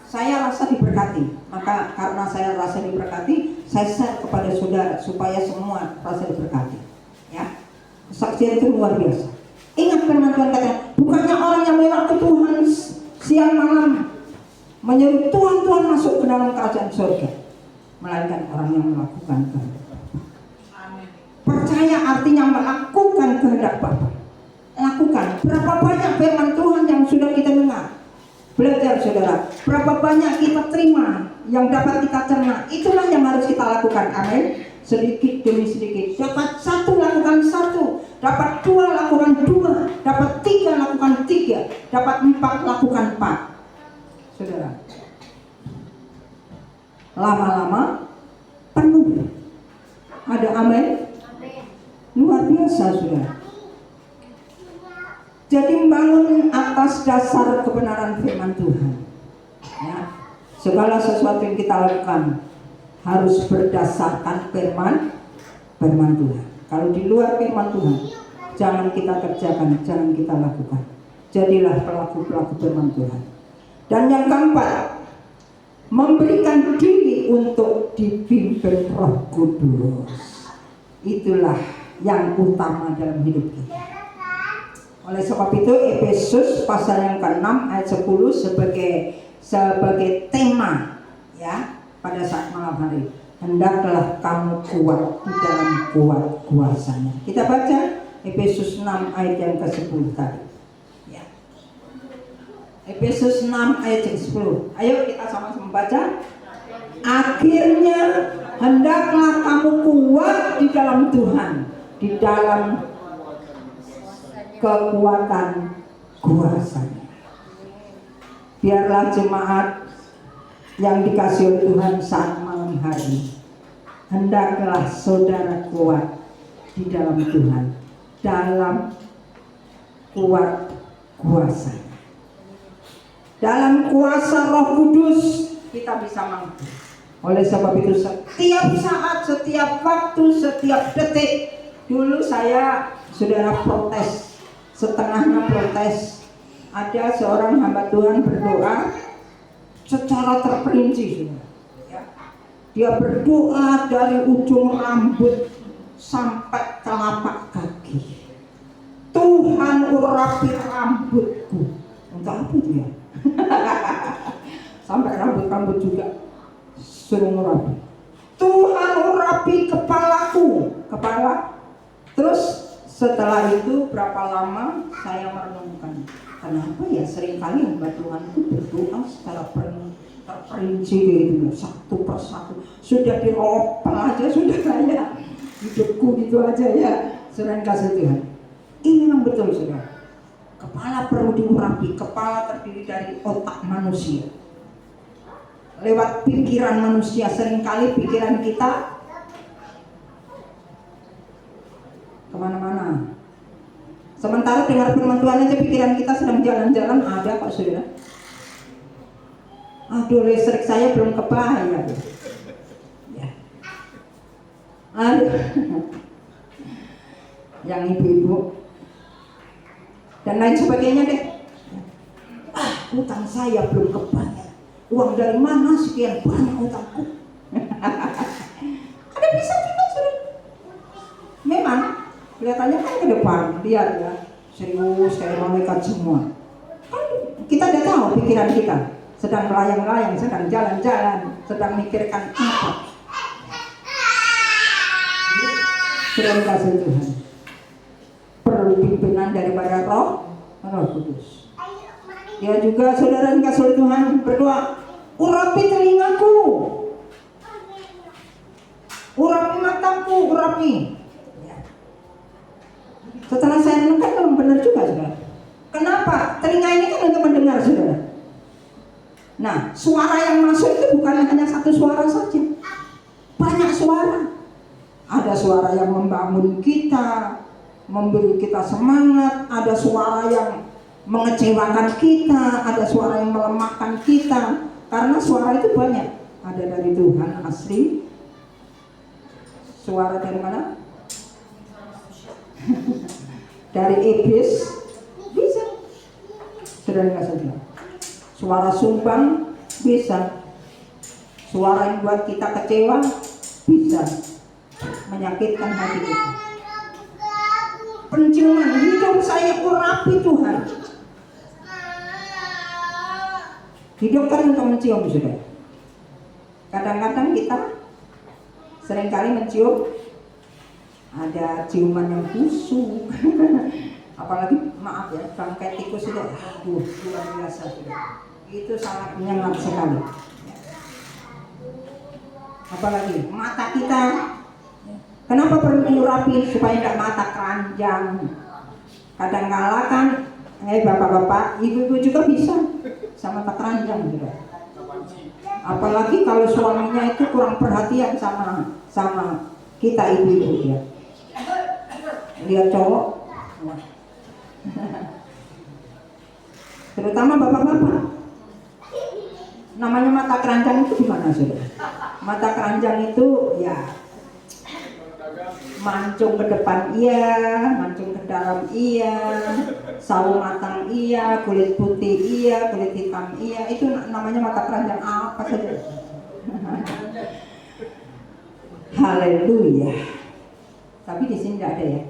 Saya rasa diberkati, maka karena saya rasa diberkati, saya share kepada saudara supaya semua rasa diberkati. Ya, kesaksian itu luar biasa. Ingat firman Tuhan kata, bukannya orang yang mengaku Tuhan siang malam menyeru Tuhan, Tuhan masuk ke dalam kerajaan surga, melainkan orang yang melakukan kehendak Bapa. Percaya artinya melakukan kehendak Bapa. Lakukan. Berapa banyak firman Tuhan yang sudah kita dengar, belajar saudara, berapa banyak kita terima yang dapat kita cerna, itulah yang harus kita lakukan. Amin. Sedikit demi sedikit. Dapat 1 lakukan 1, dapat 2 lakukan 2, dapat 3 lakukan 3, dapat 4 lakukan 4. Saudara, lama-lama penuh. Ada amin? Luar biasa sudah. Jadi membangun atas dasar kebenaran firman Tuhan. Ya. Segala sesuatu yang kita lakukan harus berdasarkan firman Tuhan. Kalau di luar firman Tuhan, jangan kita kerjakan, jangan kita lakukan. Jadilah pelaku-pelaku firman Tuhan. Dan yang keempat, memberikan diri untuk dipimpin Roh Kudus. Itulah yang utama dalam hidup kita. Oleh sebab itu Efesus pasal yang ke-6 ayat 10 sebagai tema ya pada saat malam hari. Hendaklah kamu kuat di dalam kuasanya. Kita baca Efesus 6 ayat yang ke-10 tadi. Ya. Efesus 6 ayat yang 10. Ayo kita sama-sama baca. Akhirnya hendaklah kamu kuat di dalam Tuhan, di dalam kekuatan kuasanya. Biarlah jemaat yang dikasihi oleh Tuhan saat malam hari, hendaklah saudara kuat di dalam Tuhan, dalam kuat kuasanya. Dalam kuasa Roh Kudus kita bisa mampu. Oleh sebab itu setiap saat, setiap waktu, setiap detik. Dulu saya saudara protes, setengahnya protes. Ada seorang hamba Tuhan berdoa secara terperinci, ya. Dia berdoa dari ujung rambut sampai telapak kaki. Tuhan urapi rambutku. Untuk apa itu ya? Sampai rambut-rambut juga suruh ngurapi. Tuhan urapi kepala. Terus setelah itu berapa lama saya merenungkan, kenapa ya seringkali hamba Tuhan itu berdoa secara terperinci gitu, satu persatu. Sudah diopel aja sudah kayak hidupku gitu aja ya. Sering kasih Tuhan. Ini yang betul sudah. Kepala perlu diurapi. Kepala terdiri dari otak manusia. Lewat pikiran manusia, seringkali pikiran kita kemana-mana. Sementara dengar firman Tuhan aja pikiran kita sedang jalan-jalan ada kok saudara. Aduh, listrik saya belum kebayar. Ya. Aduh. Yang ibu-ibu dan lain sebagainya deh. Utang saya belum kebayar. Uang dari mana sekian banyak utangku? Ada bisa kita sudah. Memang kelihatannya kan ke depan, lihat ya, serius kayak malaikat semua. Kan kita udah tahu pikiran kita sedang melayang-layang, sedang jalan-jalan, sedang mikirkan apa. Terima kasih Tuhan. Perlu pimpinan daripada Roh Kudus. Dia juga saudara yang kasih Tuhan berdoa, urapi telingaku, urapi mataku, urapi. Setelah saya renungkan memang benar juga saudara. Kenapa? Telinga ini kan untuk mendengar saudara. Nah, suara yang masuk itu bukan hanya satu suara saja, banyak suara. Ada suara yang membangun kita, memberi kita semangat. Ada suara yang mengecewakan kita, ada suara yang melemahkan kita. Karena suara itu banyak. Ada dari Tuhan asli. Suara dari mana? Dari iblis bisa. Sudah nggak saja. Suara sumbang bisa. Suara yang buat kita kecewa bisa. Menyakitkan hati kita. Penciuman hidup saya urapi Tuhan. Hidup kan untuk mencium sudah. Kadang-kadang kita seringkali mencium, ada ciuman yang busuk. Apalagi maaf ya, bangkai tikus itu, aduh luar biasa sudah. Itu sangat menyengat sekali. Apalagi mata kita, kenapa perlu diurapi supaya tidak mata keranjang? Kadang-kala kan, bapak-bapak, ibu-ibu juga bisa sama mata keranjang juga. Apalagi kalau suaminya itu kurang perhatian sama kita ibu-ibu ya. Lihat cowok, terutama bapak-bapak. Namanya mata keranjang itu gimana sudah? Mata keranjang itu ya mancung ke depan iya, mancung ke dalam iya, sawo matang iya, kulit putih iya, kulit hitam iya. Itu namanya mata keranjang apa saja. Haleluya. Tapi di sini tidak ada ya.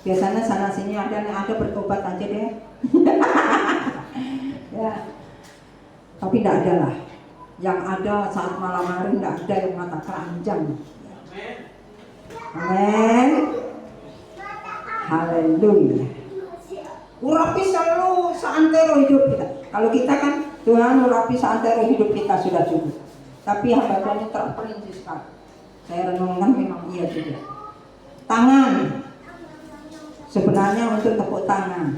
Biasanya sana sini ada bertobat aja deh. Ya. Tapi tidak ada lah. Yang ada saat malam hari tidak ada yang mata keranjang. Amin. Haleluya. Urapi selalu seantero hidup kita. Kalau kita kan Tuhan urapi seantero hidup kita sudah cukup. Tapi hamba Tuhan ini terperinci sekali. Saya renungkan memang iya juga. Tangan. Sebenarnya untuk tepuk tangan.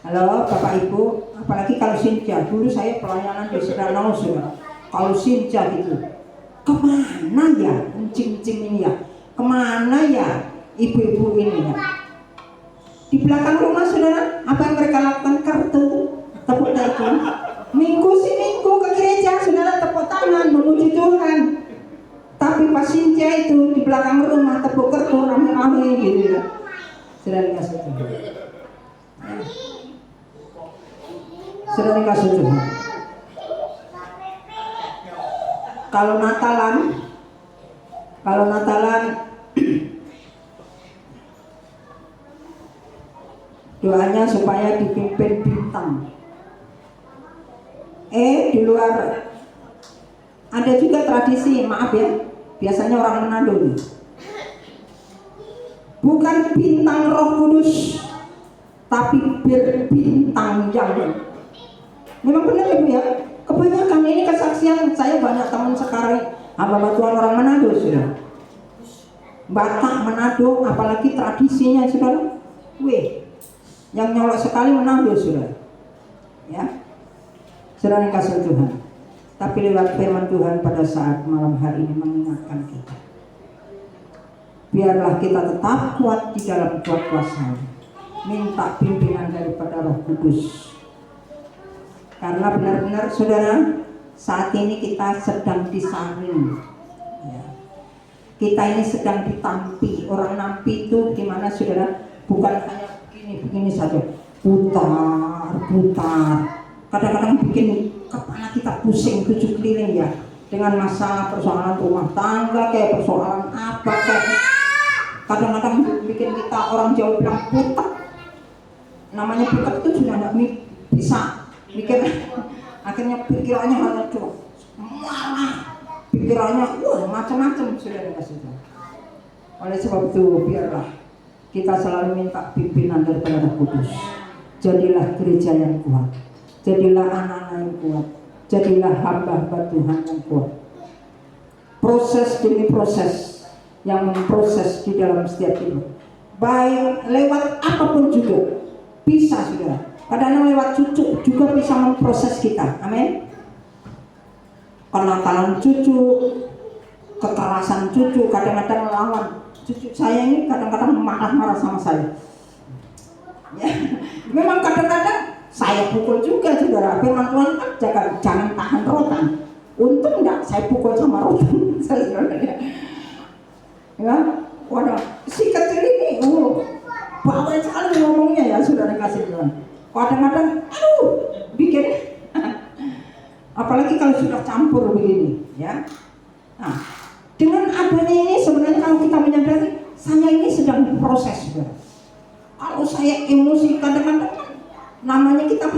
Halo Bapak Ibu, apalagi kalau Sinja. Dulu saya pelayanan di Sedanau sudah. Kalau Sinja gitu, kemana ya encing-encing ini ya? Kemana ya ibu-ibu ini ya? Di belakang rumah saudara, apa yang mereka lakukan? Kartu tepuk tangan. Minggu sih minggu ke gereja saudara tepuk tangan memuji Tuhan. Tapi pas Sinja itu di belakang rumah tepuk kartu rame-rame gitu ya. Saudara kasih Tuhan. Saudara kasih Tuhan. Kalau Natalan doanya supaya dipimpin bintang. Di luar ada juga tradisi, maaf ya, biasanya orang Manado nih. Bukan bintang Roh Kudus, tapi berbintang yang. Memang benar ya Bu ya. Kebanyakan ini kesaksian saya banyak teman sekarang hamba Tuhan orang Manado sudah. Batak Manado, apalagi tradisinya saudara. Yang nyolok sekali Manado sudah. Ya. Saudara kasih Tuhan. Tapi lewat firman Tuhan pada saat malam hari ini mengingatkan kita. Biarlah kita tetap kuat di dalam kuasa. Minta pimpinan daripada Roh Kudus. Karena benar-benar saudara, saat ini kita sedang disaring ya. Kita ini sedang ditampi. Orang nampi itu gimana saudara? Bukan hanya begini saja, putar. Kadang-kadang bikin kepala kita pusing 7 keliling ya. Dengan masalah persoalan rumah tangga, kayak persoalan apa kayak. Kadang-kadang bikin kita orang Jawa bilang putar. Namanya putar itu sudah nggak bisa mikir, akhirnya pikirannya hanya tuh marah, pikirannya macam-macam sudah dikasih. Oleh sebab itu biarlah kita selalu minta pimpinan daripada Roh Kudus. Jadilah gereja yang kuat, jadilah anak-anak yang kuat, jadilah hamba-hamba Tuhan yang kuat. Proses demi proses yang memproses di dalam setiap hidup, baik lewat apapun juga bisa saudara. Kadang-kadang lewat cucu juga bisa memproses kita. Amin. Kenakalan cucu, kekerasan cucu, kadang-kadang melawan cucu saya ini kadang-kadang marah-marah sama saya. Ya, memang kadang-kadang saya pukul juga saudara. Firman Tuhan kan jangan tahan rotan. Untung enggak saya pukul sama rotan. Ya, waduh, si kecil ini, bawel sekali ngomongnya ya saudara kasih Tuhan. Kadang-kadang, bikin, apalagi kalau sudah campur begini, ya. Nah, dengan adanya ini sebenarnya kalau kita menyadari, saya ini sedang diproses juga. Kalau saya emosi kadang-kadang, namanya kita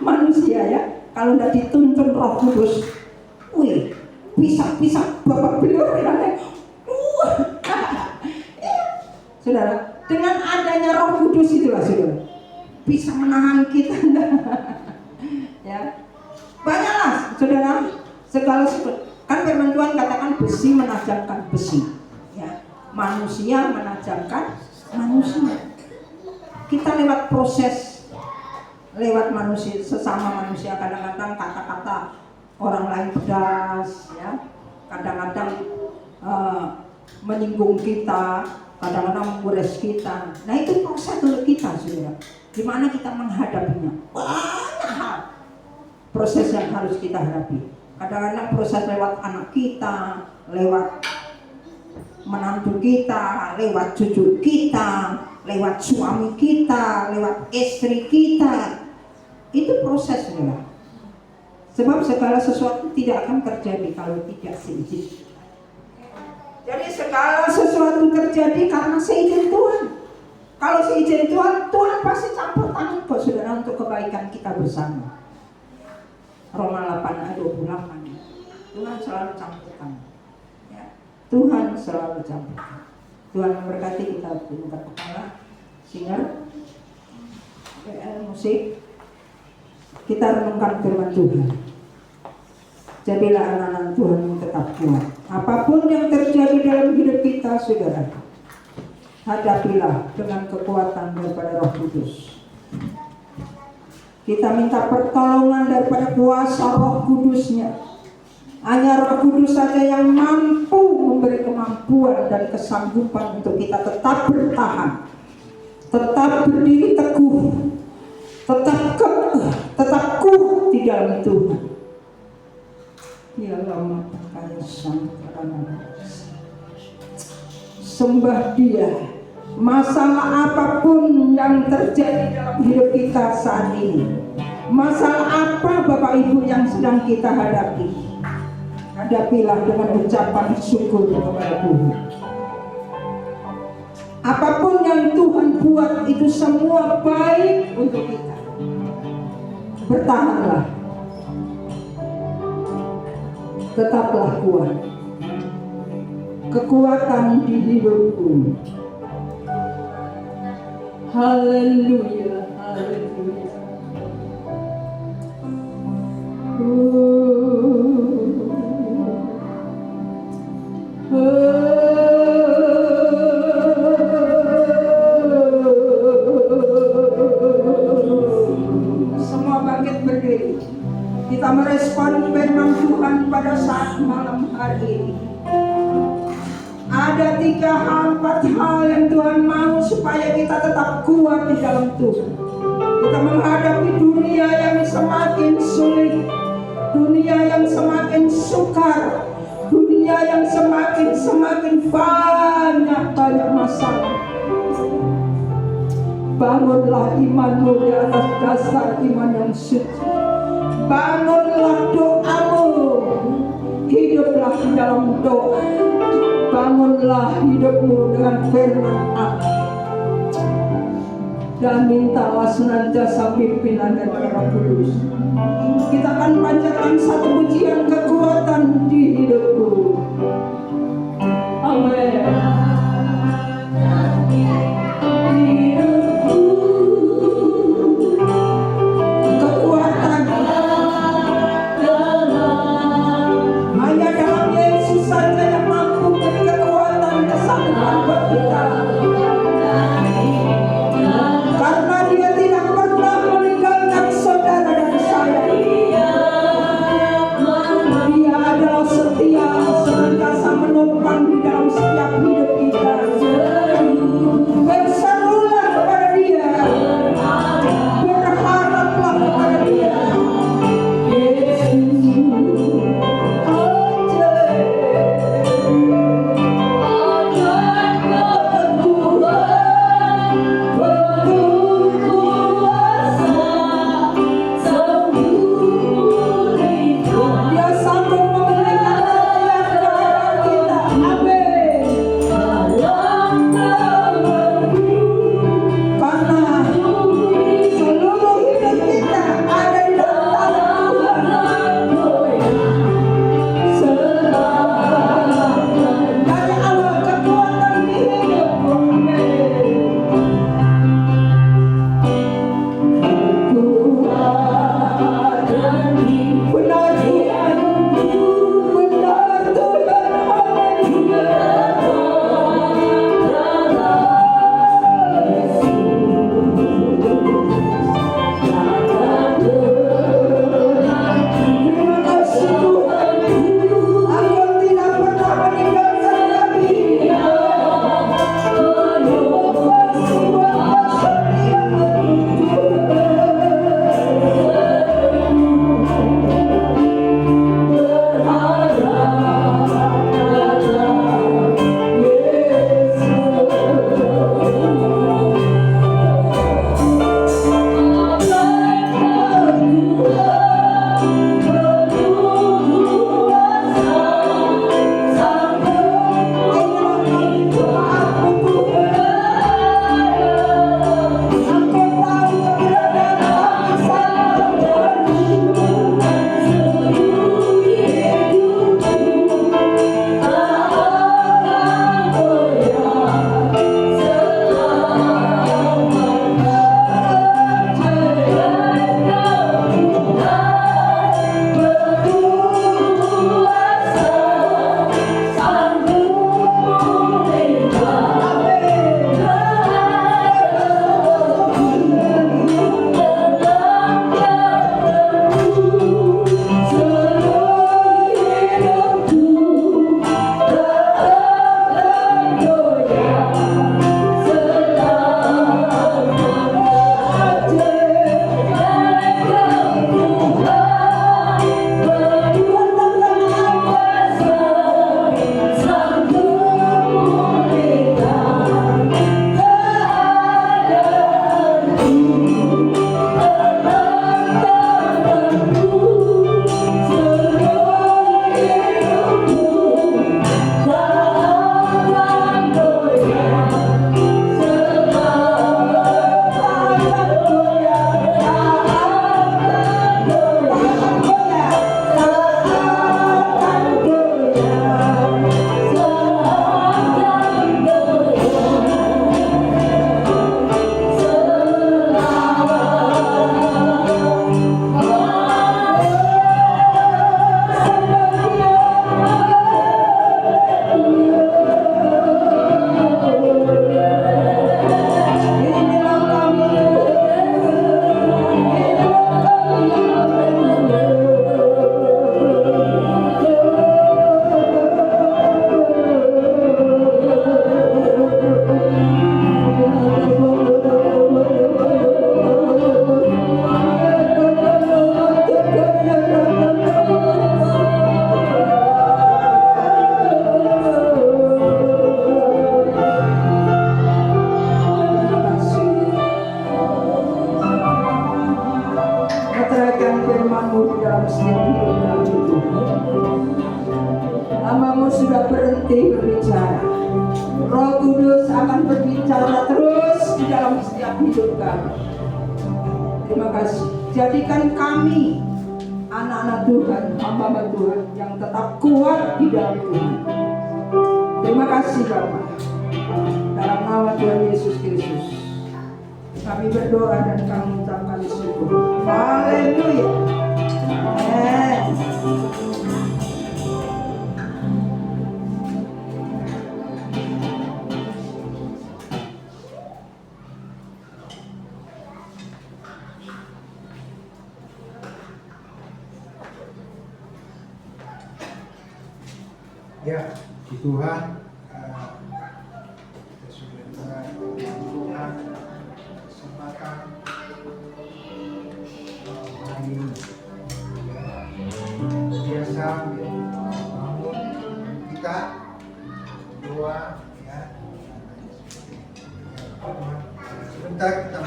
manusia ya. Kalau udah dituntun Roh Kudus, bisa babak belur ya. Saudara, dengan adanya Roh Kudus itulah saudara. Bisa menahan kita. Ya. Banyaklah saudara, segala kan firman Tuhan katakan besi menajamkan besi. Ya. Manusia menajamkan manusia. Kita lewat proses, lewat manusia, sesama manusia kadang-kadang kata-kata orang lain pedas, ya. Kadang-kadang menyinggung kita, kadang-kadang menggores kita. Nah itu proses untuk kita, saudara. Gimana kita menghadapinya? Banyak hal proses yang harus kita hadapi. Kadang-kadang proses lewat anak kita, lewat menantu kita, lewat cucu kita, lewat suami kita, lewat istri kita. Itu prosesnya. Sebab segala sesuatu tidak akan terjadi kalau tidak seizin. Jadi segala sesuatu terjadi karena seizin Tuhan. Kalau seizin Tuhan, Tuhan pasti campur tangan kok saudara untuk kebaikan kita bersama. Roma 8 ayat 28. Tuhan selalu campur tangan. Ya. Tuhan selalu campur tangan. Tuhan memberkati kita untuk kepala, singer, musik. Kita renungkan firman Tuhan. Jadilah anak-anak Tuhan yang tetap kuat. Apapun yang terjadi dalam hidup kita, saudara, hadapilah dengan kekuatan daripada Roh Kudus. Kita minta pertolongan daripada kuasa Roh Kudusnya. Hanya Roh Kudus saja yang mampu memberi kemampuan dan kesanggupan untuk kita tetap bertahan, tetap berdiri teguh, tetap kuat di dalam Tuhan. Ya lama kaya sembah Dia. Masalah apapun yang terjadi dalam hidup kita saat ini, masalah apa Bapak Ibu yang sedang kita hadapi, hadapilah dengan ucapan syukur kepada Tuhan. Apapun yang Tuhan buat itu semua baik untuk kita. Bertahanlah, tetaplah kuat. Kekuatan di hidupku. Haleluya, haleluya. Semua bangkit berdiri. Kita merespon firman Tuhan pada saat malam hari ini. Ada 3 hal, 4 hal yang Tuhan mau supaya kita tetap kuat di dalam Tuhan. Kita menghadapi dunia yang semakin sulit, dunia yang semakin sukar, dunia yang semakin banyak masalah. Bangunlah imanmu di atas dasar iman yang suci. Bangunlah doamu, hiduplah di dalam doa. Bangunlah hidupmu dengan firman Allah. Dan mintalah senantiasa pimpinan dari Roh Kudus. Kita akan panjatkan satu pujian kekuatan di hidupku. Amin. Dia adalah setia dalam setiap hidup kami Tuhan. Hamba-Mu sudah berhenti berbicara. Roh Kudus akan berbicara terus di dalam setiap hidup kami. Terima kasih. Jadikan kami anak-anak Tuhan, hamba-hamba Tuhan yang tetap kuat di dalam Tuhan. Terima kasih Bapa. Dalam nama Tuhan Yesus Kristus kami berdoa dan kami ucapkan syukur. Haleluya. Amen. Ya, di Tuhan kita sudah Tuhan kesempatan hari ini biasa bangun kita doa ya. Sebentar kita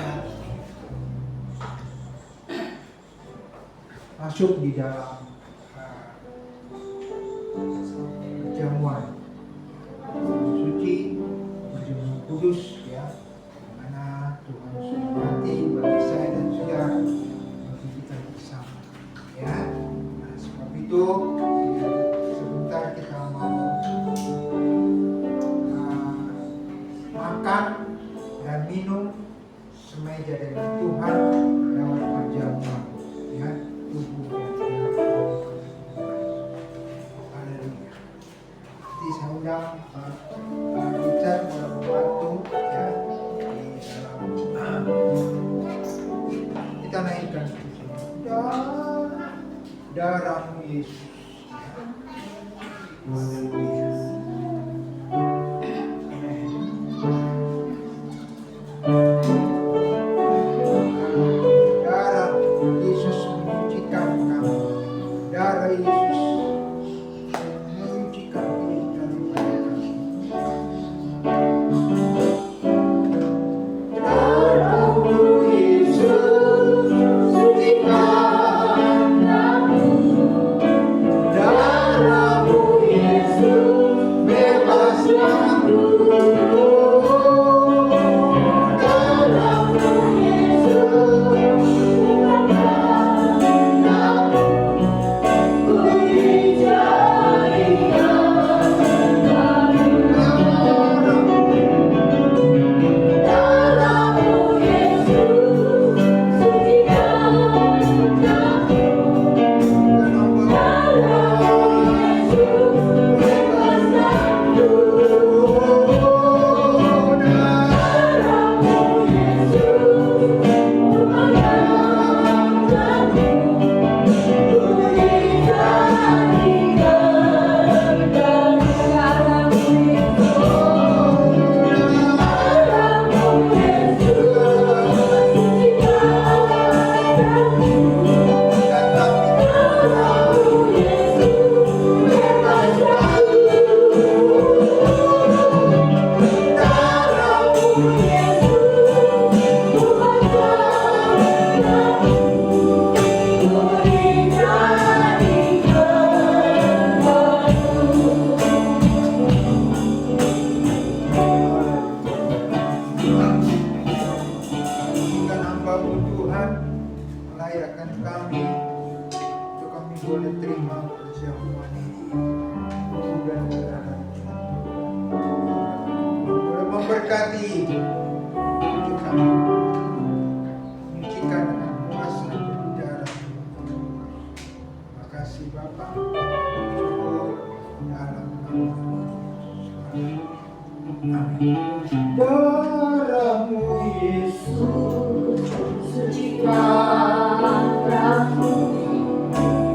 masuk di dalam perjamuan suci perjamuan kudus ya, mana Tuhan sudah mati bagi saya dan saudara bagi kita bersama ya. Nah, sebab itu ya, sebentar kita mau makan dan minum semeja dengan Tuhan lewat perjamuan ya, tubuh dan darah. Haleluya. Nanti saya undang Richard membantu ya di dalam kita naikkan darah-Mu Yesus. Haleluya. Darah Yesus menyucikan kami. Darah Yesus menyucikan diri daripada kami. Darah-Mu Yesus sucikan kami. Darah-Mu Yesus bebaskan kami. Layakkan kami untuk kami boleh terima perjamuan ini dan darah boleh memberkati hidup kami, menyucikan dengan kuasa dan darah. Terima kasih Bapa, syukur dalam nama Yesus. Amin. Darah-Mu Yesus sucikan kami.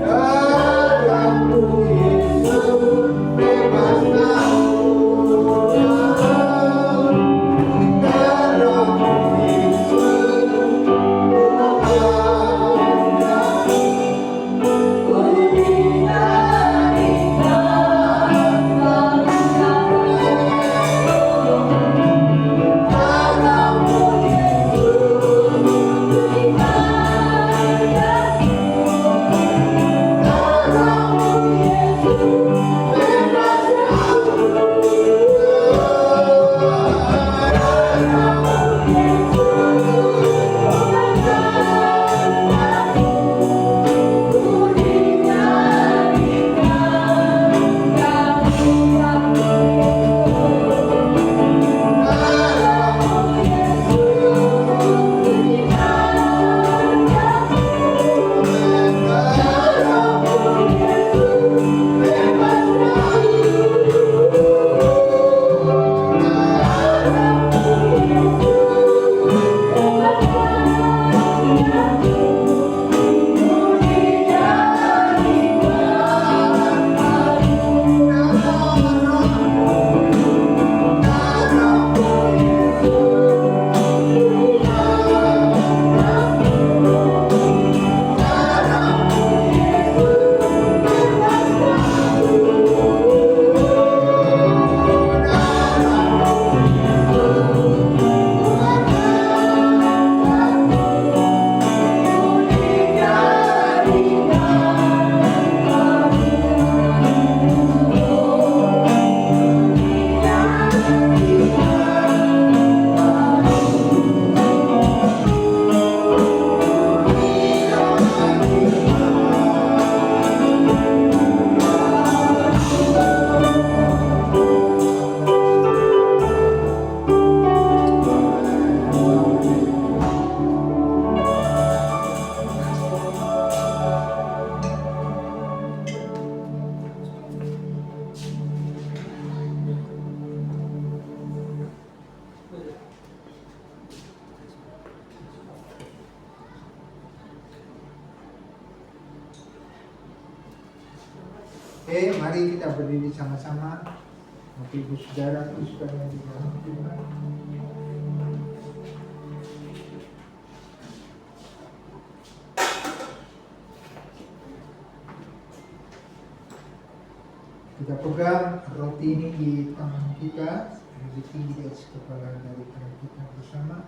Darah-Mu Yesus bebaskan kami. Darah-Mu Yesus Oke, mari kita berdiri sama-sama. Bapak Ibu Saudara, sekalian di dalam Tuhan. Kita pegang roti ini di tangan kita, lebih tinggi di atas kepala daripada kita bersama.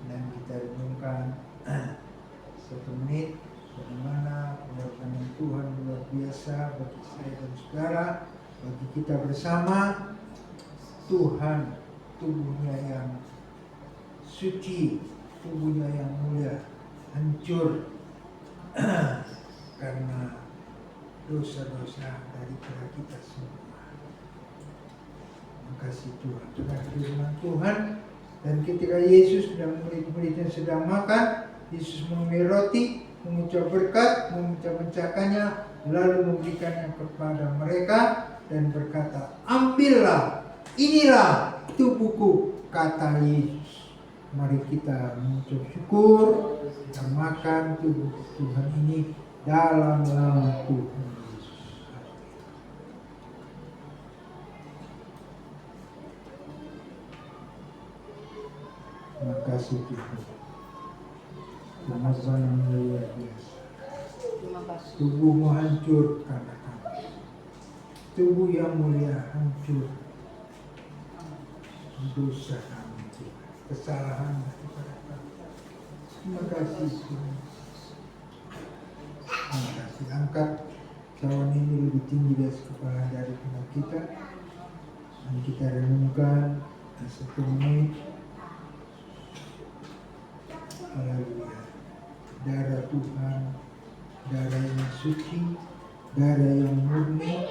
Dan kita renungkan 1 menit bagaimana pengorbanan Tuhan luar biasa bagi saya dan saudara, bagi kita bersama. Tuhan, tubuhnya yang suci, tubuhnya yang mulia, hancur karena dosa-dosa daripada kita semua. Terima kasih Tuhan. Dengan firman Tuhan, dan ketika Yesus dan murid-muridnya sedang makan, Yesus mengambil roti, mengucap berkat, memecah-mecahkannya, lalu memberikannya kepada mereka dan berkata, "Ambillah, inilah tubuhku," kata Yesus. Mari kita mengucap syukur dan makan tubuh Tuhan ini dalam nama Tuhan Yesus. Terima kasih Tuhan. Pengorbanan luar biasa. Tubuhmu hancur karena kami. Tubuh yang mulia hancur. Dosa kami, kesalahan daripada kami. Terima kasih Tuhan. Terima kasih. Angkat cawan ini lebih tinggi dari kepala daripada kita. Dan kita renungkan 1 menit. Haleluya. Darah Tuhan, darah yang suci, darah yang murni,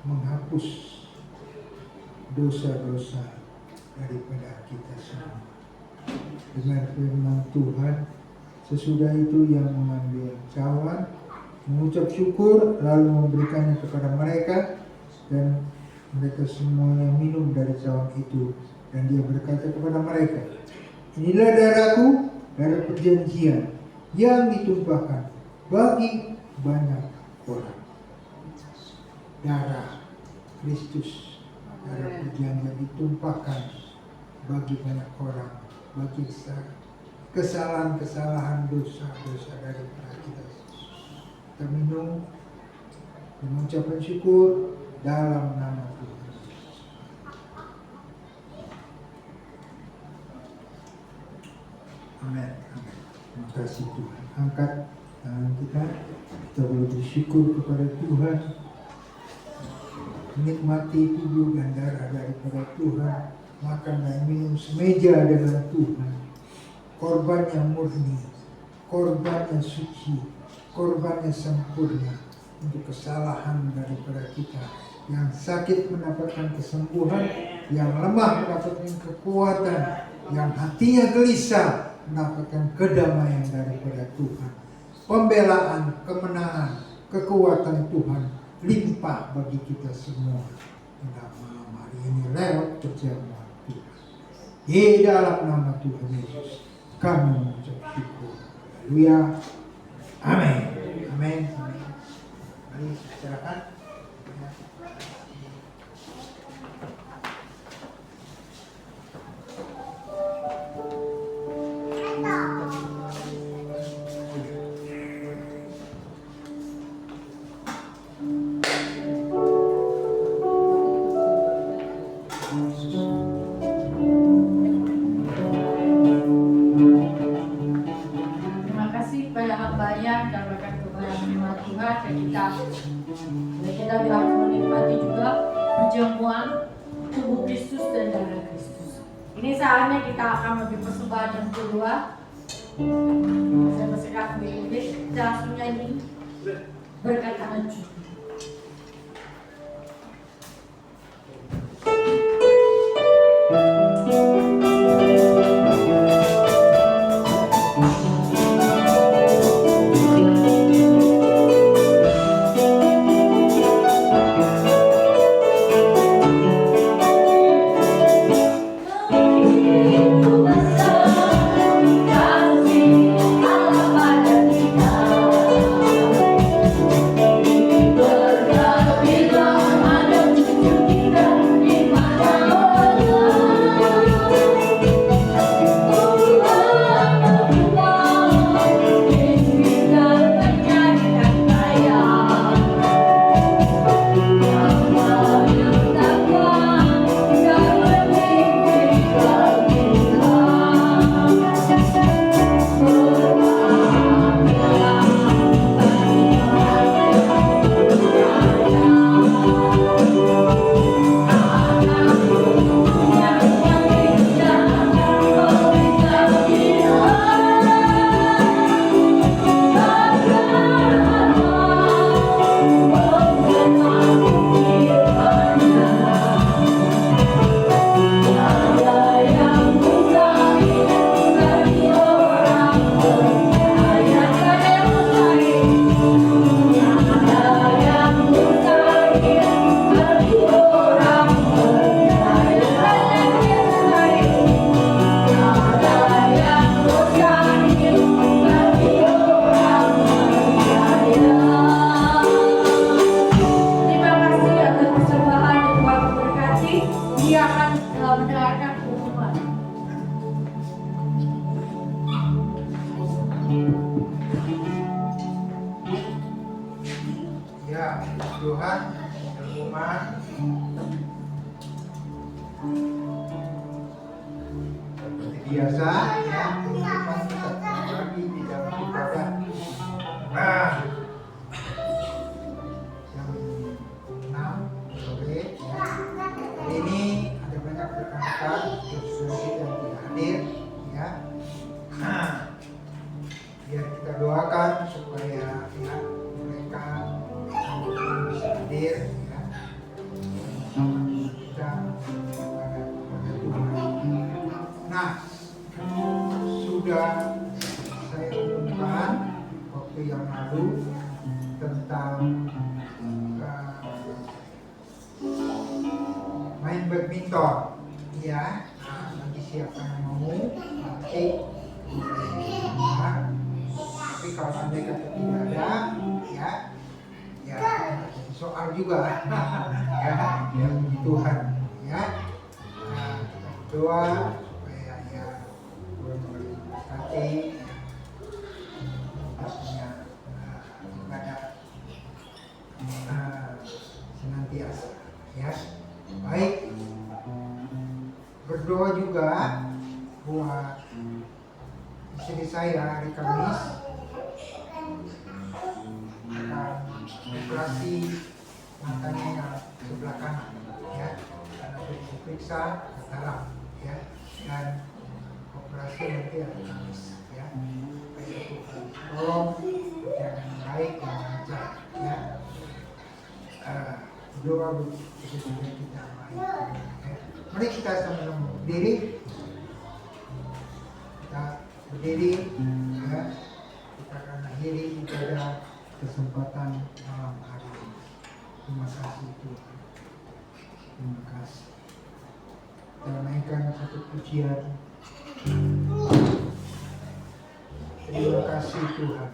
menghapus dosa-dosa daripada kita semua. Dengan firman Tuhan, sesudah itu yang mengambil cawan, mengucap syukur, lalu memberikannya kepada mereka, dan mereka semuanya minum dari cawan itu. Dan dia berkata kepada mereka, "Inilah darahku, darah perjanjian yang ditumpahkan bagi banyak orang." Darah Kristus, darah perjanjian ditumpahkan bagi banyak orang, bagi kesalahan-kesalahan, dosa-dosa daripada kita. Kita minum mengucapkan syukur dalam nama Tuhan. Amin. Terima kasih Tuhan. Angkat tangan kita boleh bersyukur kepada Tuhan, menikmati tubuh dan darah daripada Tuhan, makan dan minum semeja dengan Tuhan. Korban yang murni, korban yang suci, korban yang sempurna untuk kesalahan daripada kita. Yang sakit mendapatkan kesembuhan, yang lemah mendapatkan kekuatan, yang hatinya gelisah mendapatkan kedamaian daripada Tuhan. Pembelaan, kemenangan, kekuatan Tuhan limpah bagi kita semua. Pada malam hari ini lewat perjamuan Tuhan. Di dalam nama Tuhan Yesus kami mengucap syukur. Haleluya. Amin. Amin. Mari silakan. Kita dapat menikmati juga perjamuan tubuh Kristus dan darah Kristus. Ini saatnya kita akan memberi persembahan yang kedua. Saya berserah kepada kita langsung nyanyi berkat tangan Tuhan. Kasih Allah pada kita. Tuhan, rumah. Seperti biasa, ya, kita lagi di dalam ibadah. Jam 6 sore, ya. Hari ini ada banyak rekan-rekan yang tidak hadir, ya. Biar kita doakan supaya ya mereka bisa hadir, ya. Kita kepada Tuhan. Nah, sudah saya umumkan waktu yang lalu tentang main badminton, ya. Nah, nanti siapa yang mau nanti tapi kalau anda kata tidak ada, ya soal juga, ya puji Tuhan, ya. Nah, kita berdoa supaya ya Tuhan memberkati, kita punya ibadah senantiasa, ya. Baik, berdoa juga buat istri saya hari Kamis akan operasi matanya yang sebelah kanan, ya, karena sudah diperiksa katarak, ya, dan operasi nanti hari Kamis, ya. Baik, Tuhan tolong jangan baik dan lancar, ya. Doa begitu supaya kita baik, ya. Mari kita sama-sama berdiri. Kita berdiri, ya. Kita akan akhiri ibadah kesempatan malam hari ini. Terima kasih Tuhan. Terima kasih. Kita naikkan satu pujian. Terima kasih Tuhan.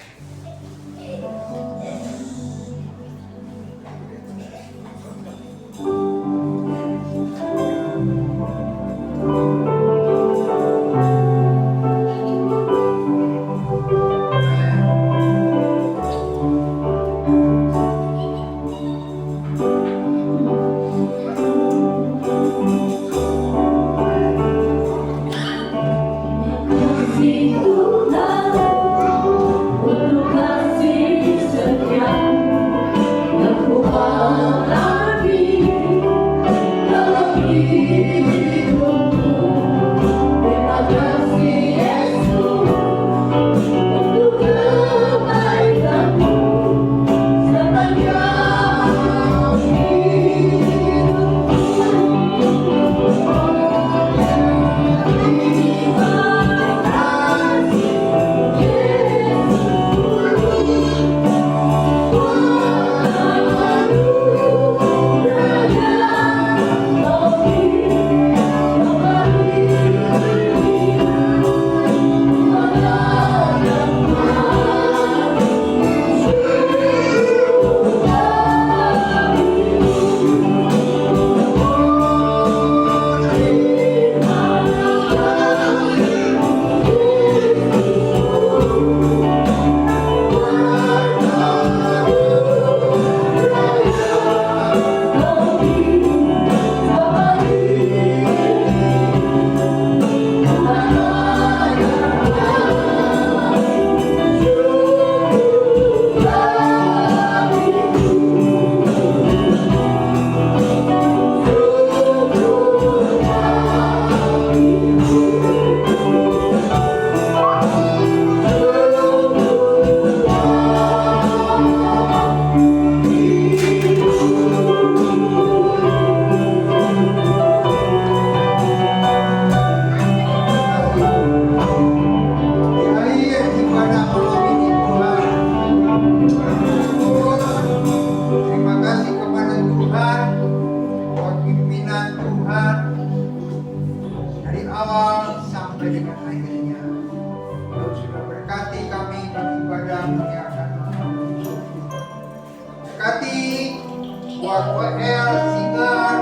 buat WL, singer,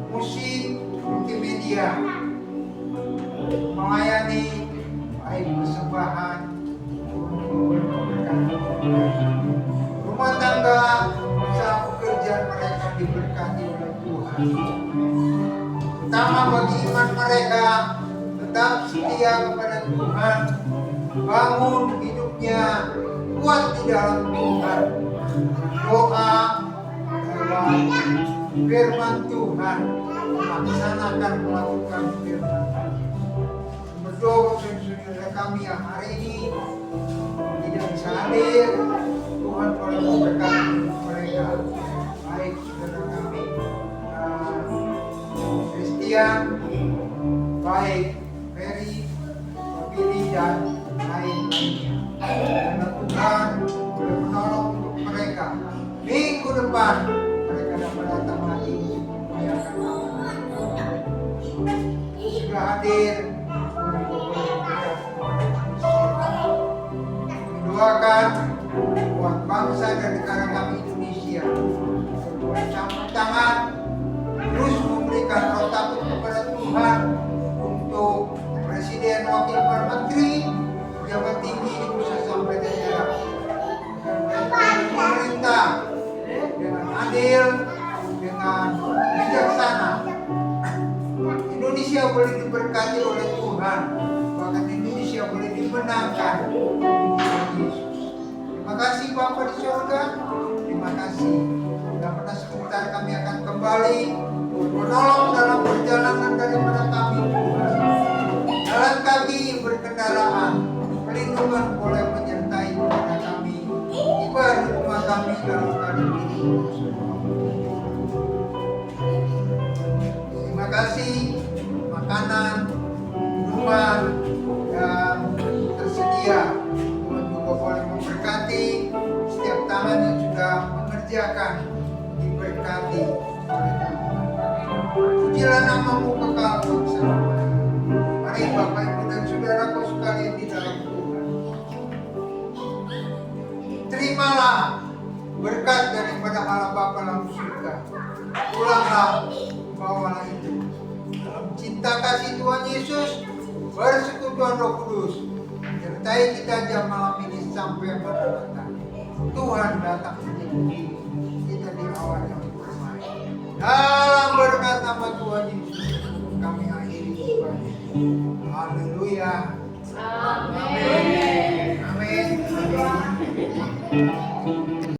musik, multimedia, melayani, baik persembahan, rumah tangga, usaha pekerja, biar mereka diberkati oleh Tuhan. Pertama, bagi iman mereka tetap setia kepada Tuhan, bangun hidupnya kuat di dalam Tuhan, doa dalam firman Tuhan, melaksanakan melakukan firman Tuhan. Berdoa saudara kami yang hari ini tidak bisa hadir, Tuhan boleh memberkati mereka, baik saudara kami Christian, baik Ferry, Billy dan lain-lainnya. Karena Tuhan boleh menolong untuk mereka. Minggu depan mereka dapat datang lagi untuk memuliakan nama Tuhan. Sudah hadir, doakan buat bangsa dan negara kami Indonesia. Bercampur tangan, terus memberikan roh takut kepada Tuhan untuk Presiden, Wakil Menteri, pejabat tinggi di pusat sampai daerah. Pemerintah dengan adil, dengan bijaksana. Indonesia boleh diberkati oleh Tuhan, bahkan Indonesia boleh dimenangkan. Terima kasih Bapa di surga, terima kasih. Dan pada sebentar kami akan kembali menolong dalam perjalanan daripada kami Tuhan. Jalan kaki berkendaraan, perlindungan boleh menyertai kepada kami. Tiba di rumah kami dalam keadaan ini. Terima kasih makanan, minuman yang tersedia. Tuhan juga boleh memberkati setiap tangan yang sudah mengerjakan, diberkati oleh Tuhan. Pujilah namamu kekal selama-lamanya. Mari Bapak Ibu dan saudaraku sekalian di dalam Tuhan, terimalah berkat daripada Allah Bapa dalam surga. Pulanglah, bawalah itu. Dalam cinta kasih Tuhan Yesus, persekutuan Roh Kudus menyertai kita jam malam ini sampai pada datang. Tuhan datang menjemput kita di awal yang permai. Dalam berkat nama Tuhan Yesus, kami akhiri ibadah. Haleluya. Amin. Amin.